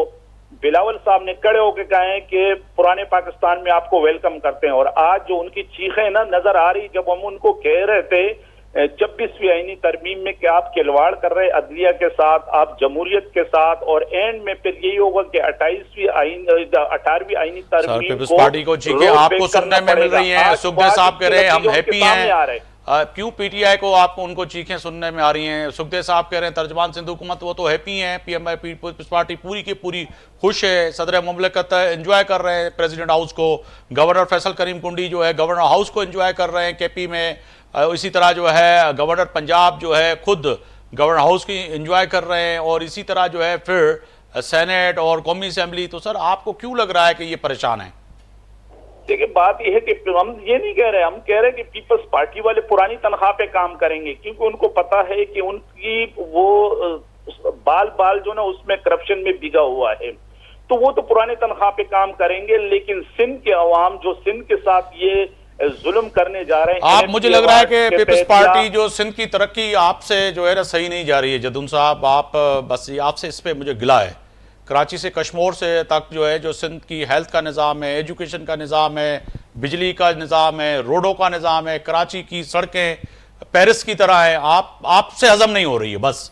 बिलावल साहब ने खड़े होकर कहे कि पुराने पाकिस्तान में आपको वेलकम करते हैं। और आज जो उनकी चीखें ना नजर आ रही, जब हम उनको कह रहे थे 26वीं आईनी तरमीम में कि आप खिलवाड़ कर रहे अदलिया के साथ, आप जमहूरियत के साथ, और एंड में फिर यही होगा कि 18वीं आईनी तरमीम पीपल्स पार्टी को चीखें आपको सुनने में मिल रही हैं। सुखदेव साहब कह रहे हैं हम हैप्पी हैं, क्यों PTI को आपको उनको चीखें सुनने में आ रही हैं? सुखदेव साहब कह रहे हैं तर्जमान सिंध हुकूमत वो तो हैप्पी हैं, पीपल्स पार्टी पूरी की पूरी खुश है, सदर मुमलिकत एंजॉय कर रहे हैं प्रेसिडेंट हाउस को, गवर्नर फैसल करीम कुंडी जो है गवर्नर हाउस को एंजॉय कर रहे हैं KP में, इसी तरह जो है गवर्नर पंजाब जो है खुद गवर्नर हाउस की एंजॉय कर रहे हैं, और इसी तरह जो है फिर सेनेट और कौमी असेंबली। तो सर आपको क्यों लग रहा है कि ये परेशान है? देखिए बात यह है कि हम ये नहीं कह रहे, हम कह रहे हैं कि पीपल्स पार्टी वाले पुरानी तनख्वाह पे काम करेंगे, क्योंकि उनको पता है कि उनकी वो बाल जो ना उसमें करप्शन में बिगा हुआ है, तो वो तो पुराने तनख्वाह पे काम करेंगे। लेकिन सिंध के अवाम जो सिंध के साथ ये जुल्म करने जा रहे हैं, आप मुझे लग रहा है कि पीपल्स पार्टी जो सिंध की तरक्की आपसे जो है ना सही नहीं जा रही है जदून साहब, आप बस आपसे इस पे मुझे गिला है। कराची से कश्मीर से तक जो है जो सिंध की हेल्थ का निज़ाम है, एजुकेशन का निज़ाम है, बिजली का निज़ाम है, रोडों का निज़ाम है, कराची की सड़कें पेरिस की तरह है, आपसे हजम नहीं हो रही है, बस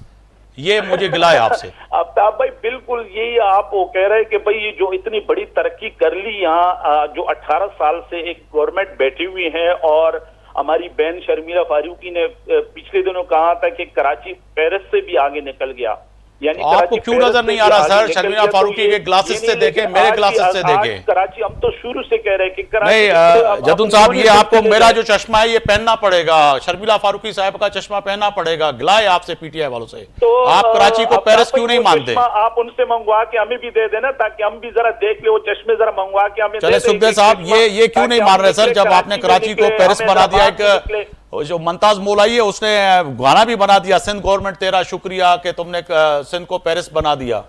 ये मुझे गिला है आपसे। आफ्ताब भाई बिल्कुल यही आप वो कह रहे हैं कि भाई ये जो इतनी बड़ी तरक्की कर ली यहाँ, जो 18 साल से एक गवर्नमेंट बैठी हुई है, और हमारी बहन शर्मिला फारूकी ने पिछले दिनों कहा था कि कराची पेरिस से भी आगे निकल गया। यानी आपको क्यों नजर नहीं आ रहा सर? शर्मिला फारूकी के ग्लासेस से देखें, मेरे ग्लासेस से देखें। कराची हम तो शुरू से कह रहे हैं कि नहीं जदून साहब ये आपको मेरा जो चश्मा है ये पहनना पड़ेगा, शर्मिला फारूकी साहब का चश्मा पहनना पड़ेगा, गिला है आपसे PTI वालों से। तो आप कराची को पेरिस क्यों नहीं मानते? आप उनसे मंगवा के हमें भी दे देना ताकि हम भी जरा देख ले, वो चश्मे जरा मंगवा के हमें। चले सुखदेव साहब ये क्यों नहीं मान रहे सर? जब आपने कराची को पेरिस बना दिया, एक जो मुमताज मौलाई है उसने गाना भी बना दिया, सिंध गवर्नमेंट तेरा शुक्रिया कि तुमने सिंध को पेरिस बना दिया,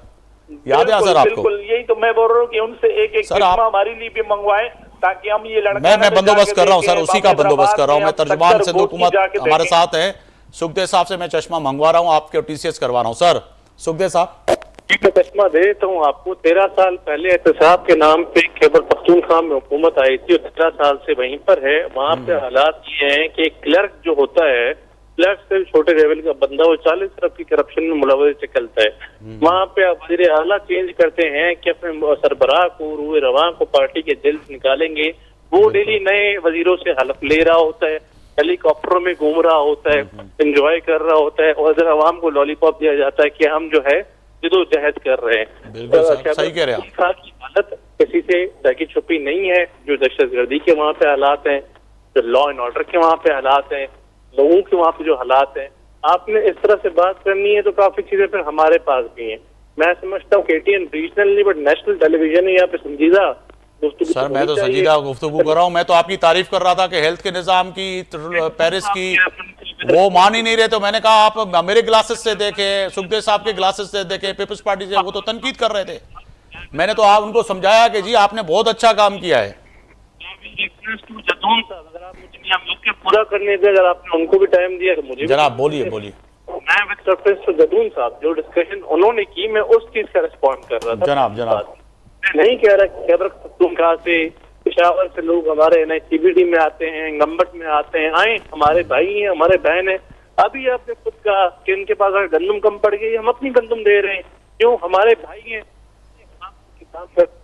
याद है सर आपको? बिल्कुल यही तो मैं बोल रहा हूँ कि उनसे एक चश्मा हमारे लिए भी मंगवाएं ताकि हम ये लड़का। मैं बंदोबस्त कर रहा हूँ सर, उसी का बंदोबस्त कर रहा हूँ मैं। तर्जुमान सिंध हुकूमत हमारे साथ है, सुखदेव साहब से मैं चश्मा मंगवा रहा हूँ, आपके TCS करवा रहा हूँ। सर सुखदेव साहब मैं चश्मा दे देता हूँ आपको। 13 साल पहले एहतसाब के नाम पे खैबर पख्तूनख्वा में हुकूमत आई थी और 13 साल से वहीं पर है। वहाँ पे हालात ये हैं कि क्लर्क जो होता है, क्लर्क से छोटे लेवल का बंदा, वो 40 तरफ की करप्शन में मुलव्वस निकलता है। वहाँ पे आप वज़ीर आला चेंज करते हैं कि अपने सरबराह को, रूए रवां को पार्टी के दिल से निकालेंगे, वो डेली नए वजीरों से हलफ ले रहा होता है, हेलीकॉप्टरों में घूम रहा होता है, एंजॉय कर रहा होता है, और अवाम को लॉलीपॉप दिया जाता है कि हम जो है जदोजहद कर रहे हैं। सही कह रहे हैं आप। की हालत किसी से ढकी छुपी नहीं है। जो दहशतगर्दी के वहाँ पे हालात हैं, जो लॉ एंड ऑर्डर के वहाँ पे हालात हैं, लोगों के वहाँ पे जो हालात हैं, आपने इस तरह से बात करनी है तो काफी चीजें फिर हमारे पास भी हैं। मैं समझता हूँ KTN रीजनल नहीं बट नेशनल टेलीविजन है, यहाँ पे संजीदा गुफ्तगू। सर मैं तो संजीदा गुफ्तगू कर रहा हूँ, मैं तो आपकी तारीफ कर रहा था कि हेल्थ के निजाम की, पेरिस की, वो मान ही नहीं रहे। तो मैंने कहा आप मेरे ग्लासेस से देखें, सुखदेव साहब के ग्लासेस से देखें, पीपल्स पार्टी से, वो तो तनकीद कर रहे थे। मैंने तो आप उनको समझाया कि जी आपने बहुत अच्छा काम किया है। अगर आप मुझे पूरा करने दे, अगर आपने उनको भी टाइम दिया तो मुझे जनाब बोलिए। मैं विद रेफरेंस टू जदून साहब जो डिस्कशन उन्होंने की, मैं उस चीज का रिस्पॉन्ड कर रहा था। जनाब मैं नहीं कह रहा कि खैबर पख्तूनख्वा से, पेशावर से लोग हमारे CBD में आते हैं, गम्बट में आते हैं, आए, हमारे भाई हैं, हमारे बहन हैं। अभी आपने खुद कहा कि इनके पास अगर गंदम कम पड़ गई, हम अपनी गंदम दे रहे हैं, क्यों? हमारे भाई हैं, किसान कर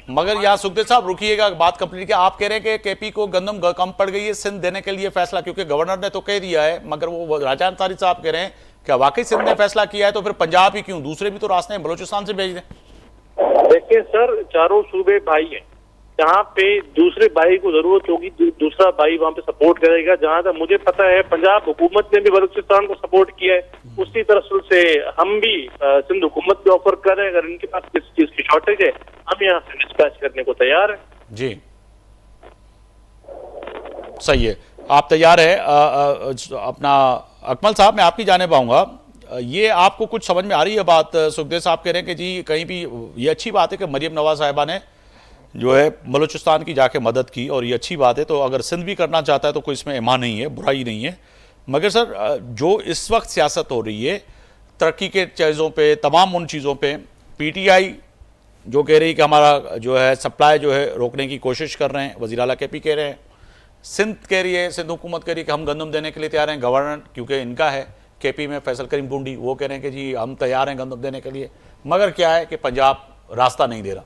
मगर यहाँ सुखदेव साहब रुकिएगा, बात कंप्लीट किया। आप कह रहे हैं कि KP को गंदम कम पड़ गई है, सिंध देने के लिए फैसला, क्योंकि गवर्नर ने तो कह दिया है, मगर वो राजा अंसारी साहब कह रहे हैं क्या वाकई सिंध ने फैसला किया है, तो फिर पंजाब ही क्यों, दूसरे भी तो रास्ते हैं, बलोचिस्तान से भेज दें। देखिए सर, चारों सूबे भाई हैं, जहाँ पे दूसरे भाई को जरूरत होगी दूसरा भाई वहाँ पे सपोर्ट करेगा। जहाँ तक मुझे पता है पंजाब हुकूमत ने भी बलूचिस्तान को सपोर्ट किया है, उसी तरह से हम भी सिंध हुकूमत को ऑफर कर रहे हैं, अगर इनके पास किसी चीज की शॉर्टेज है हम यहाँ से डिस्पैच करने को तैयार है। जी सही है, आप तैयार है। अपना अकमल साहब, मैं आपकी जाने पाऊंगा, ये आपको कुछ समझ में आ रही है बात? सुखदेव साहब कह रहे हैं कि जी कहीं भी ये अच्छी बात है कि मरियम नवाज साहिबा ने जो है बलूचिस्तान की जाके मदद की, और ये अच्छी बात है, तो अगर सिंध भी करना चाहता है तो कोई इसमें एमा नहीं है, बुराई नहीं है। मगर सर जो इस वक्त सियासत हो रही है तरक्की के चीज़ों पे, तमाम उन चीज़ों पे, PTI जो कह रही है कि हमारा जो है सप्लाई जो है रोकने की कोशिश कर रहे हैं, वज़ीर आला KP कह रहे हैं, सिंध कह रही है, सिंध हुकूमत कह रही है कि हम गंदम देने के लिए तैयार हैं, गवर्नर क्योंकि इनका है KP में फैसल करीम टुंडी, वो कह रहे हैं कि जी हम तैयार हैं गंदम देने के लिए, मगर क्या है कि पंजाब रास्ता नहीं दे रहा।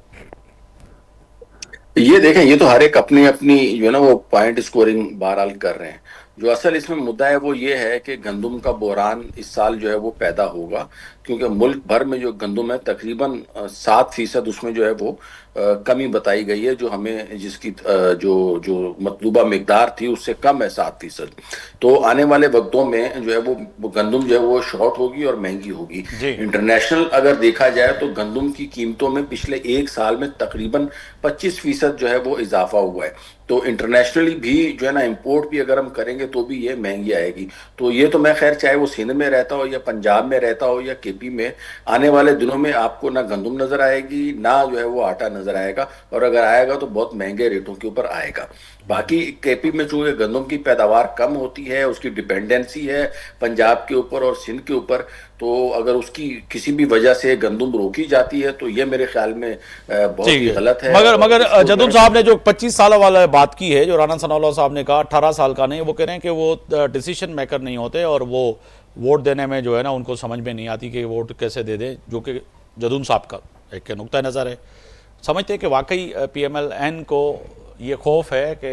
ये देखें, ये तो हर एक अपनी अपनी जो है ना वो पॉइंट स्कोरिंग बहरहाल कर रहे हैं। जो असल इसमें मुद्दा है वो ये है कि गंदम का बहरान इस साल जो है वो पैदा होगा, क्योंकि मुल्क भर में जो गंदम है तकरीबन 7% उसमें जो है वो कमी बताई गई है, जो हमें जिसकी जो मतलूबा मिकदार थी उससे कम है 7%। तो आने वाले वक्तों में जो है वो गंदम जो है वो शॉर्ट होगी और महंगी होगी। इंटरनेशनल अगर देखा जाए तो गंदम की कीमतों में पिछले एक साल में तकरीबन 25% जो है वो इजाफा हुआ है। तो इंटरनेशनली भी जो है ना इंपोर्ट भी अगर हम करेंगे तो भी ये महंगी आएगी। तो ये तो मैं खैर चाहे वो सिंध में रहता हो या पंजाब में रहता हो या KP में, आने वाले दिनों में आपको ना गंदम नजर आएगी ना जो है वो आटा नजर आएगा, और अगर आएगा तो बहुत महंगे रेटों के ऊपर आएगा। बाकी KP में चूंकि गंदम की पैदावार कम होती है, उसकी डिपेंडेंसी है पंजाब के ऊपर और सिंध के ऊपर, तो अगर उसकी किसी भी वजह से गंदम रोकी जाती है तो ये मेरे ख्याल में बहुत ही गलत है। मगर जदून साहब ने जो 25 साल वाला बात की है, जो राना सनाउल्लाह साहब ने कहा 18 साल का नहीं, वो कह रहे हैं कि वो डिसीजन मेकर नहीं होते और वो वोट देने में जो है ना उनको समझ में नहीं आती कि वोट कैसे दे दें, जो कि जदून साहब का एक नुक्ता नज़र है। समझते हैं कि वाकई PMLN को ये खौफ है कि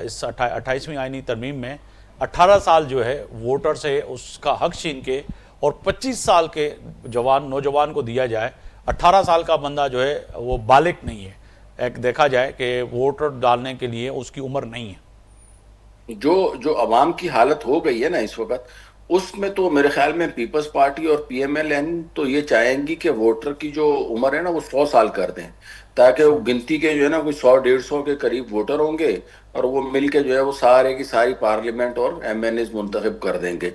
इस 28वीं आईनी तरमीम में 18 साल जो है वोटर से उसका हक छीन के और 25 साल के नौजवान को दिया जाए। 18 साल का बंदा जो है वो बालिग नहीं है, एक देखा जाए कि वोटर डालने के लिए उसकी उम्र नहीं है। जो अवाम की हालत हो गई है ना इस वक्त, उसमें तो मेरे ख्याल में पीपल्स पार्टी और PMLN तो ये चाहेंगी कि वोटर की जो उम्र है ना वो 100 साल कर दें, ताकि वो गिनती के जो है ना कोई 100-150 के करीब वोटर होंगे और वो मिलके जो है वो सारे की सारी पार्लियामेंट और MNAs मुंतखब कर देंगे।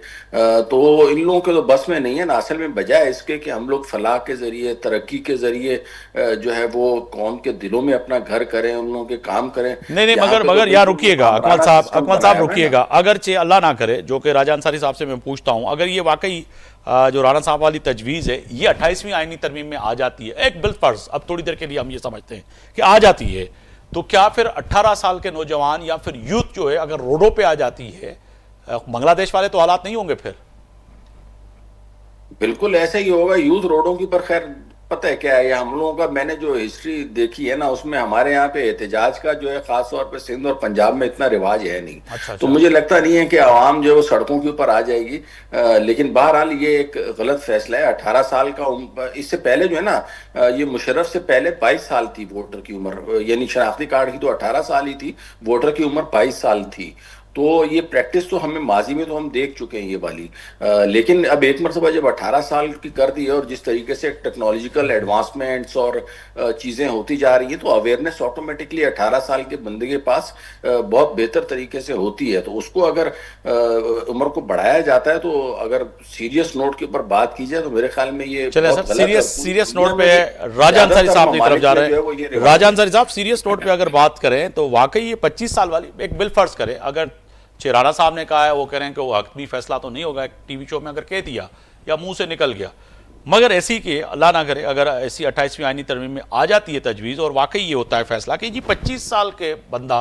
तो इन लोगों के तो बस में नहीं है ना, असल में बजाय इसके कि हम लोग फलाह के जरिए, तरक्की के जरिए जो है वो कौम के दिलों में अपना घर करें, उन लोगों के काम करें। नहीं मगर यार रुकिएगा अकमल साहब रुकिएगा, अगरचे अल्लाह ना करे, जो कि राजा अंसारी साहब से मैं पूछता हूँ, अगर ये वाकई जो राना साहब वाली तजवीज़ है ये 28वीं आईनी तरमीम में आ जाती है, एक बिलफर्ज अब थोड़ी देर के लिए हम ये समझते हैं कि आ जाती है, तो क्या फिर 18 साल के नौजवान या फिर यूथ जो है अगर रोडों पे आ जाती है, बांग्लादेश वाले तो हालात नहीं होंगे फिर? बिल्कुल ऐसा ही होगा, यूथ रोडों की। पर खैर पता है क्या है, हम लोगों का मैंने जो हिस्ट्री देखी है ना उसमें हमारे यहाँ पे एहतजाज का जो है खास तौर पे सिंध और पंजाब में इतना रिवाज है नहीं। अच्छा। तो मुझे लगता नहीं है कि आवाम जो है वो सड़कों के ऊपर आ जाएगी। लेकिन बहरहाल ये एक गलत फैसला है। 18 साल का इससे पहले जो है ना ये मुशर्रफ से पहले 22 साल थी वोटर की उम्र, यानी शनाख्ती कार्ड की तो 18 साल ही थी, वोटर की उम्र 22 साल थी। तो ये प्रैक्टिस तो हमें माजी में तो हम देख चुके हैं ये वाली। लेकिन अब एक मरतबा जब 18 साल की कर दी है और जिस तरीके से टेक्नोलॉजिकल एडवांसमेंट्स और चीज़ें होती जा रही हैं, तो अवेयरनेस ऑटोमेटिकली 18 साल के बंदे के पास बहुत बेहतर तरीके से होती है। तो उसको अगर उम्र को बढ़ाया जाता है, तो अगर सीरियस नोट के ऊपर बात की जाए तो मेरे ख्याल में ये सीरियस नोट पे राजा अंसारी साहब की तरफ जा रहे हैं। राजा अंसारी साहब सीरियस नोट पे अगर बात करें तो वाकई ये 25 साल वाली एक बिल फर्ज करें, अगर राना साहब ने कहा है, वो कह रहे हैं कि वो हकमी फैसला तो नहीं होगा, एक TV शो में अगर कह दिया या मुंह से निकल गया, मगर ऐसी कि अल्लाह ना करे अगर ऐसी 28वीं आईनी तरमीम में आ जाती है तजवीज़ और वाकई ये होता है फैसला कि जी 25 साल के बंदा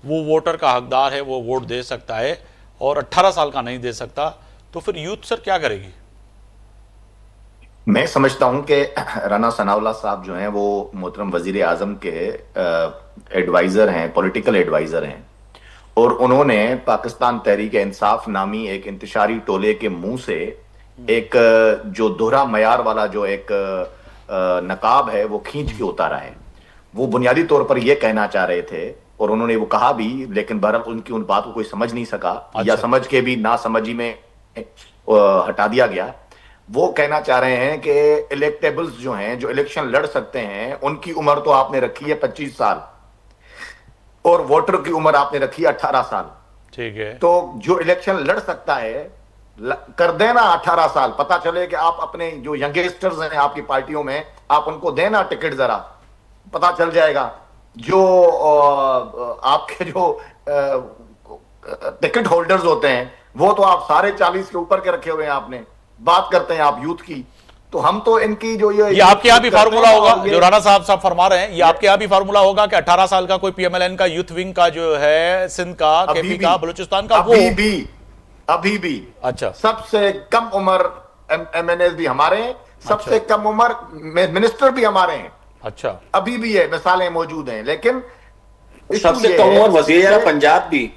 वो वोटर का हकदार है, वो वोट दे सकता है और 18 साल का नहीं दे सकता, तो फिर यूथ सर क्या करेगी? मैं समझता हूं कि राना सनाउल्लाह साहब जो हैं वो मोहतरम वजीर आजम के एडवाइजर हैं, पॉलिटिकल एडवाइजर हैं, और उन्होंने पाकिस्तान तहरीक इंसाफ नामी एक इंतशारी टोले के मुंह से एक जो दोहरा मयार वाला जो एक नकाब है वो खींच के उतारा है। वो बुनियादी तौर पर यह कहना चाह रहे थे और उन्होंने वो कहा भी, लेकिन बहरहाल उनकी उन बात को कोई समझ नहीं सका, या समझ के भी ना समझी में हटा दिया गया। वो कहना चाह रहे हैं कि इलेक्टेबल्स जो हैं, जो इलेक्शन लड़ सकते हैं, उनकी उम्र तो आपने रखी है 25 साल और वोटर की उम्र आपने रखी है 18 साल। ठीक है, तो जो इलेक्शन लड़ सकता है कर देना 18 साल। पता चले कि आप अपने जो यंगस्टर्स हैं आपकी पार्टियों में, आप उनको देना टिकट, जरा पता चल जाएगा। जो आपके जो टिकट होल्डर्स होते हैं वो तो आप सारे 40 के ऊपर के रखे हुए हैं। आपने बात करते हैं आप यूथ की, तो हम तो इनकी जो ये आपके यहाँ भी फार्मूला होगा जो राणा साहब फरमा रहे हैं, ये आपके यहाँ भी फार्मूला होगा कि 18 साल का कोई पीएमएलएन का यूथ विंग का जो है, सिंध का, केपी का, बलूचिस्तान का, अभी भी अच्छा सबसे कम उम्र एमएनएस भी हमारे हैं, सबसे कम उम्र मिनिस्टर भी हमारे हैं, अच्छा अभी भी है, मिसालें मौजूद हैं। लेकिन सबसे कम उम्र वज़ीर पंजाब भी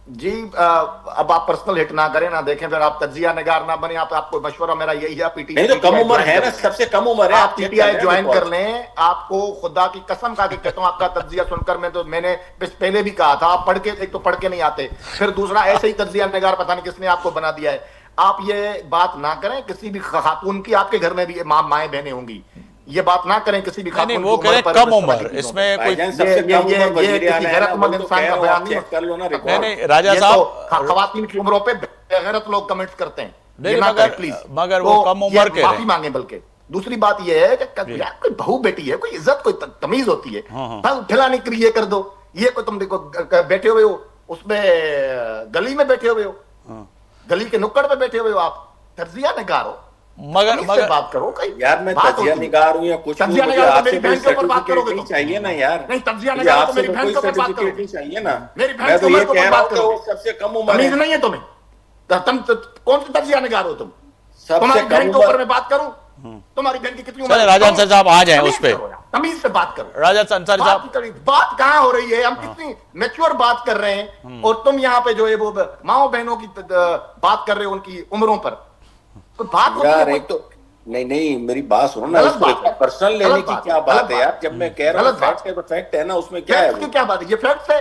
जी। अब आप पर्सनल हिट ना करें, ना देखें, फिर आप तज्जिया निगार ना बने। आपको मशवरा मेरा यही है, नहीं तो कम उम्र है ना, सबसे कम उम्र है, आप पीटीआई ज्वाइन कर लें। आपको खुदा की कसम खा के कहता हूं, आपका तज्जिया सुनकर मैंने पहले भी कहा था, आप पढ़ के, एक तो पढ़ के नहीं आते, फिर दूसरा ऐसे ही तज्जिया निगार पता नहीं किसने आपको बना दिया है। आप ये बात ना करें, किसी भी खातून की, आपके घर में भी माए बहनें होंगी, ये बात ना करें किसी भी खातून। वो कह रहे कम उम्र, इसमें कोई सबसे कम उम्र गैरतमंद इंसान का बयान नहीं कर लो ना। नहीं राजा साहब, खवातीन की उम्रों पे बेगैरत लोग कमेंट्स करते हैं, मगर वो कम उम्र के माफी मांगे। बल्कि दूसरी बात यह है कि यार कोई बहू बेटी है, कोई इज्जत, कोई तमीज होती है, ठिलाने के लिए कर दो। ये कोई तुम देखो बैठे हुए हो उसमें गली में बैठे हुए हो, गली के नुक्कड़ पे बैठे हुए हो, आप तज्जिया निगार हो, मगर बात करो। यार मैं तज्जिया निगार हूं या कुछ तज्जिया निगार तो मेरी बहन के ऊपर बात करोगे तो चाहिए ना यार। नहीं, तज्जिया निगार तो मेरी बहन के ऊपर बात करो, चाहिए ना। मेरी बहन के ऊपर बात करो। सबसे कम उम्र तमीज नहीं है तुम्हें? तुम कौन सी तज्जिया निगार हो तुम? सबसे तुम्हारी बहन कम के ऊपर उम्र मैं बात करूं? तुम्हारी बहन की कितनी उम्र? राजा अंसारी साहब आ जाए उस पे, तमीज से बात करो। राजा अंसारी साहब, बात कहां हो रही है? हम कितनी मैच्योर बात कर रहे हैं और तुम यहाँ पे जो है वो माओ बहनों की बात कर रहे हो, उनकी उम्रों पर। तो बात यार एक तो नहीं मेरी बात सुनो ना, पर्सनल लेने की क्या बात है यार? जब मैं कह रहा हूँ फैक्ट है ना, उसमें क्या है? क्या बात है? ये फैक्ट है,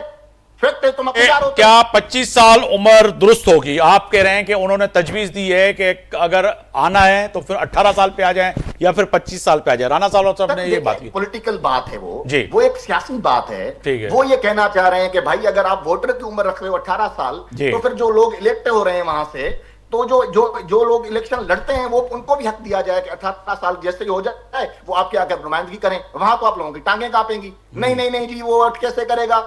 फैक्ट है। तुम क्या 25 साल उम्र दुरुस्त होगी? आप कह रहे हैं कि उन्होंने तजवीज दी है कि अगर आना है तो फिर 18 साल पे आ जाए या फिर 25 साल पे आ जाए। राणा साहब ने ये बात की, पॉलिटिकल बात है वो जी, वो एक सियासी बात है। वो ये कहना चाह रहे हैं कि भाई अगर आप वोटर की उम्र रख रहे हो 18 साल, तो फिर जो लोग इलेक्ट हो रहे हैं वहां से, तो जो लोग इलेक्शन लड़ते हैं वो उनको भी हक दिया जाए कि 18 साल जैसे ही हो जाए वो आपके आगे नुमाइंदगी करें। वहां तो आप लोगों की टांगें कांपेंगी, नहीं जी वो वोट कैसे करेगा?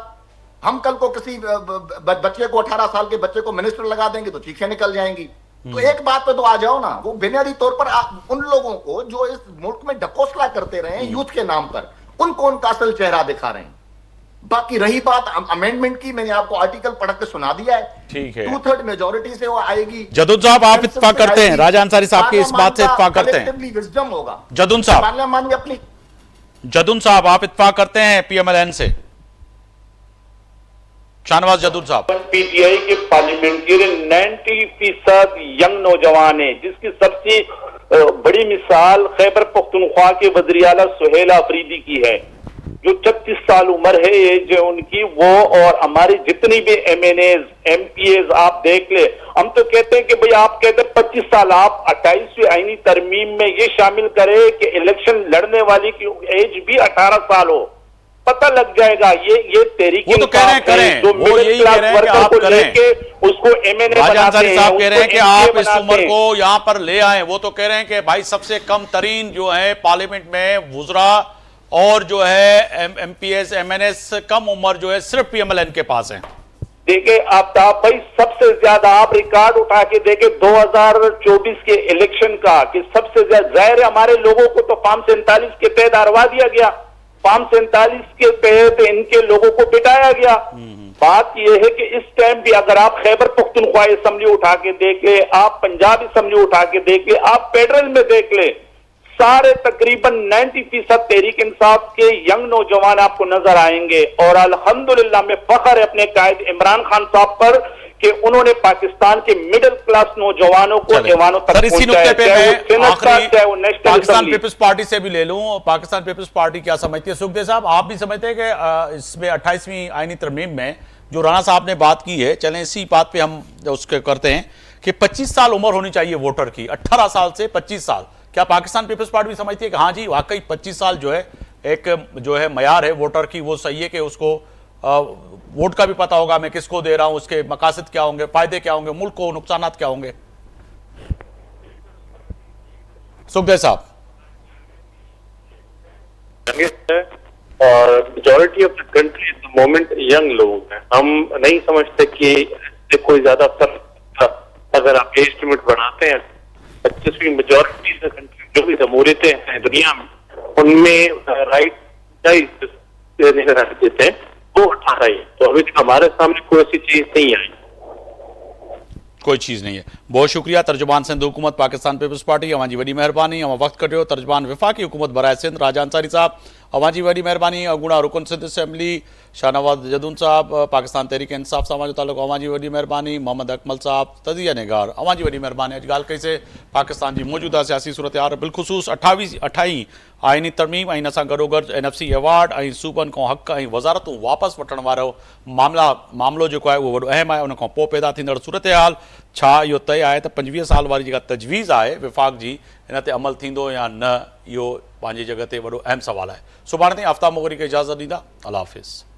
हम कल को किसी बच्चे को, 18 साल के बच्चे को मिनिस्टर लगा देंगे तो चीखें निकल जाएंगी। तो एक बात पे तो आ जाओ ना, वो बुनियादी तौर पर उन लोगों को जो इस मुल्क में ढकोसला करते रहे यूथ के नाम पर, उनको उनका असल चेहरा दिखा रहे हैं। बाकी रही बात अमेंडमेंट की, मैंने आपको आर्टिकल पढ़ के सुना दिया है, ठीक है, 2/3 मेजोरिटी से वो आएगी। जदुन साहब आप इत्तेफाक करते हैं? राजा अंसारी साहब की इस बात से इत्तेफाक करते हैं? विजडम होगा। जदुन साहब, पार्लियामेंट अपनी जदुन साहब आप इत्तेफाक करते हैं पीएमएलएन से? शाहनवाज जदुन साहब, पीटीआई के पार्लियामेंटेरियन 90% यंग नौजवान है, जिसकी सबसे बड़ी मिसाल खैबर पख्तूनख्वा के वज़ीर आला सुहेल अफरीदी की है, जो 36 साल उम्र है एज उनकी। वो और हमारी जितनी भी एमएनएज एमपीएज आप देख ले, हम तो कहते हैं कि भाई आप कहते हैं 25 साल, आप 28वीं आईनी तरमीम में ये शामिल करें कि इलेक्शन लड़ने वाली की एज भी 18 साल हो, पता लग जाएगा। ये तहरीक वो तो कह रहे हैं करें, जो वो यही कह रहे हैं कि आप करें, उसको एमएनए राजा अंसारी साहब कह रहे हैं कि आप इस उम्र को यहाँ पर ले आए। वो तो कह रहे हैं कि भाई सबसे कम तरीन जो है पार्लियामेंट में वुजरा और जो है एमपीएस एमएनएस कम उम्र जो है सिर्फ पीएमएलएन के पास है। देखे आफ्ताब भाई, सबसे ज्यादा आप रिकॉर्ड उठा के देखे 2024 के इलेक्शन का कि सबसे ज्यादा जाहिर है हमारे लोगों को तो फार्म 47 के तहत हरवा दिया गया, फार्म 47 के तहत इनके लोगों को बिठाया गया। बात यह है कि इस टाइम भी अगर आप खैबर पख्तूनख्वा असेंबली उठा के देखे, आप पंजाब असेंबली उठा के देखे, आप फेडरल में देख ले, सारे तकरीबन 90% तहरीक इंसाफ के यंग नौजवान आपको नजर आएंगे। और अल्हम्दुलिल्लाह में फख्र है अपने कायद इमरान खान साहब पर कि उन्होंने पाकिस्तान के मिडिल क्लास नौजवानों को ऐवानों तक सर, इसी नुक्ते पे मैं आखिरी पाकिस्तान असेंबली। पीपल्स पार्टी से भी ले लूं। पाकिस्तान पीपल्स पार्टी क्या समझती है? सुखदेव साहब, आप भी समझते हैं कि इसमें 28वीं आईनी तरमीम में जो राणा साहब ने बात की है, चलें इसी बात पे हम उसके करते हैं कि 25 साल उम्र होनी चाहिए वोटर की, 18 साल से 25 साल। क्या पाकिस्तान पीपल्स पार्टी भी समझती है कि हाँ जी वाकई 25 साल जो है एक जो है मयार है वोटर की, वो सही है कि उसको वोट का भी पता होगा मैं किसको दे रहा हूं, उसके मकासद क्या होंगे, फायदे क्या होंगे, मुल्क को नुकसान क्या होंगे? सुखदेव साहब। और majority of the country at the moment young लोग हैं। हम नहीं समझते कि इससे कोई ज्यादा फर्क, अगर आप एस्टिमेट बढ़ाते हैं 25वीं मेजॉरिटी ऑफ द कंट्री जो भी जमहूरियतें हैं दुनिया में, उनमें राइट देते हैं वो 18 ही। तो अभी तक हमारे सामने कोई ऐसी चीज नहीं आई, कोई चीज नहीं है। बहुत शुक्रिया तर्जुमान सिंध हुकूमत पाकिस्तान पीपल्स पार्टी, अवां जी वॾी महिरबानी। अवां वक्त कटियो। तर्जुमान विफाकी हुकूमत बराए सिंध राजा अंसारी साहब, अवां जी वॾी महिरबानी। अगूणा रुकन सिंध असेंबली शाहनवाज जदून साहब, पाकिस्तान तहरीक इंसाफ सां जो ताल्लुक़, अवां जी वॾी महिरबानी। मोहम्मद अकमल साहब, तज़िया निगार, अवां जी वॾी महिरबानी। अॼु ॻाल्हि कईसीं पाकिस्तान जी मौजूदा सियासी सूरत हाल, बिलख़ुसूस 28 आइनी तरमीम ऐं इन सां गॾोगॾु NFC अवार्ड ऐं सूबनि खां हक़ ऐं वज़ारतूं वापसि वठण वारो मामिलो जेको आहे उहो वॾो अहम आहे। उन खां पोइ पैदा थींदड़ सूरत हाल, छा इहो तय आहे त 25 साल वारी जेका तजवीज़ आहे विफ़ाक़ जी, इन ते अमल थींदो या न, इहो पंहिंजी जॻह ते वॾो अहम सवाल आहे। सुभाणे ताईं आफ्ताब मोगरी खे इजाज़त ॾींदा। अल्लाह हाफ़िज़।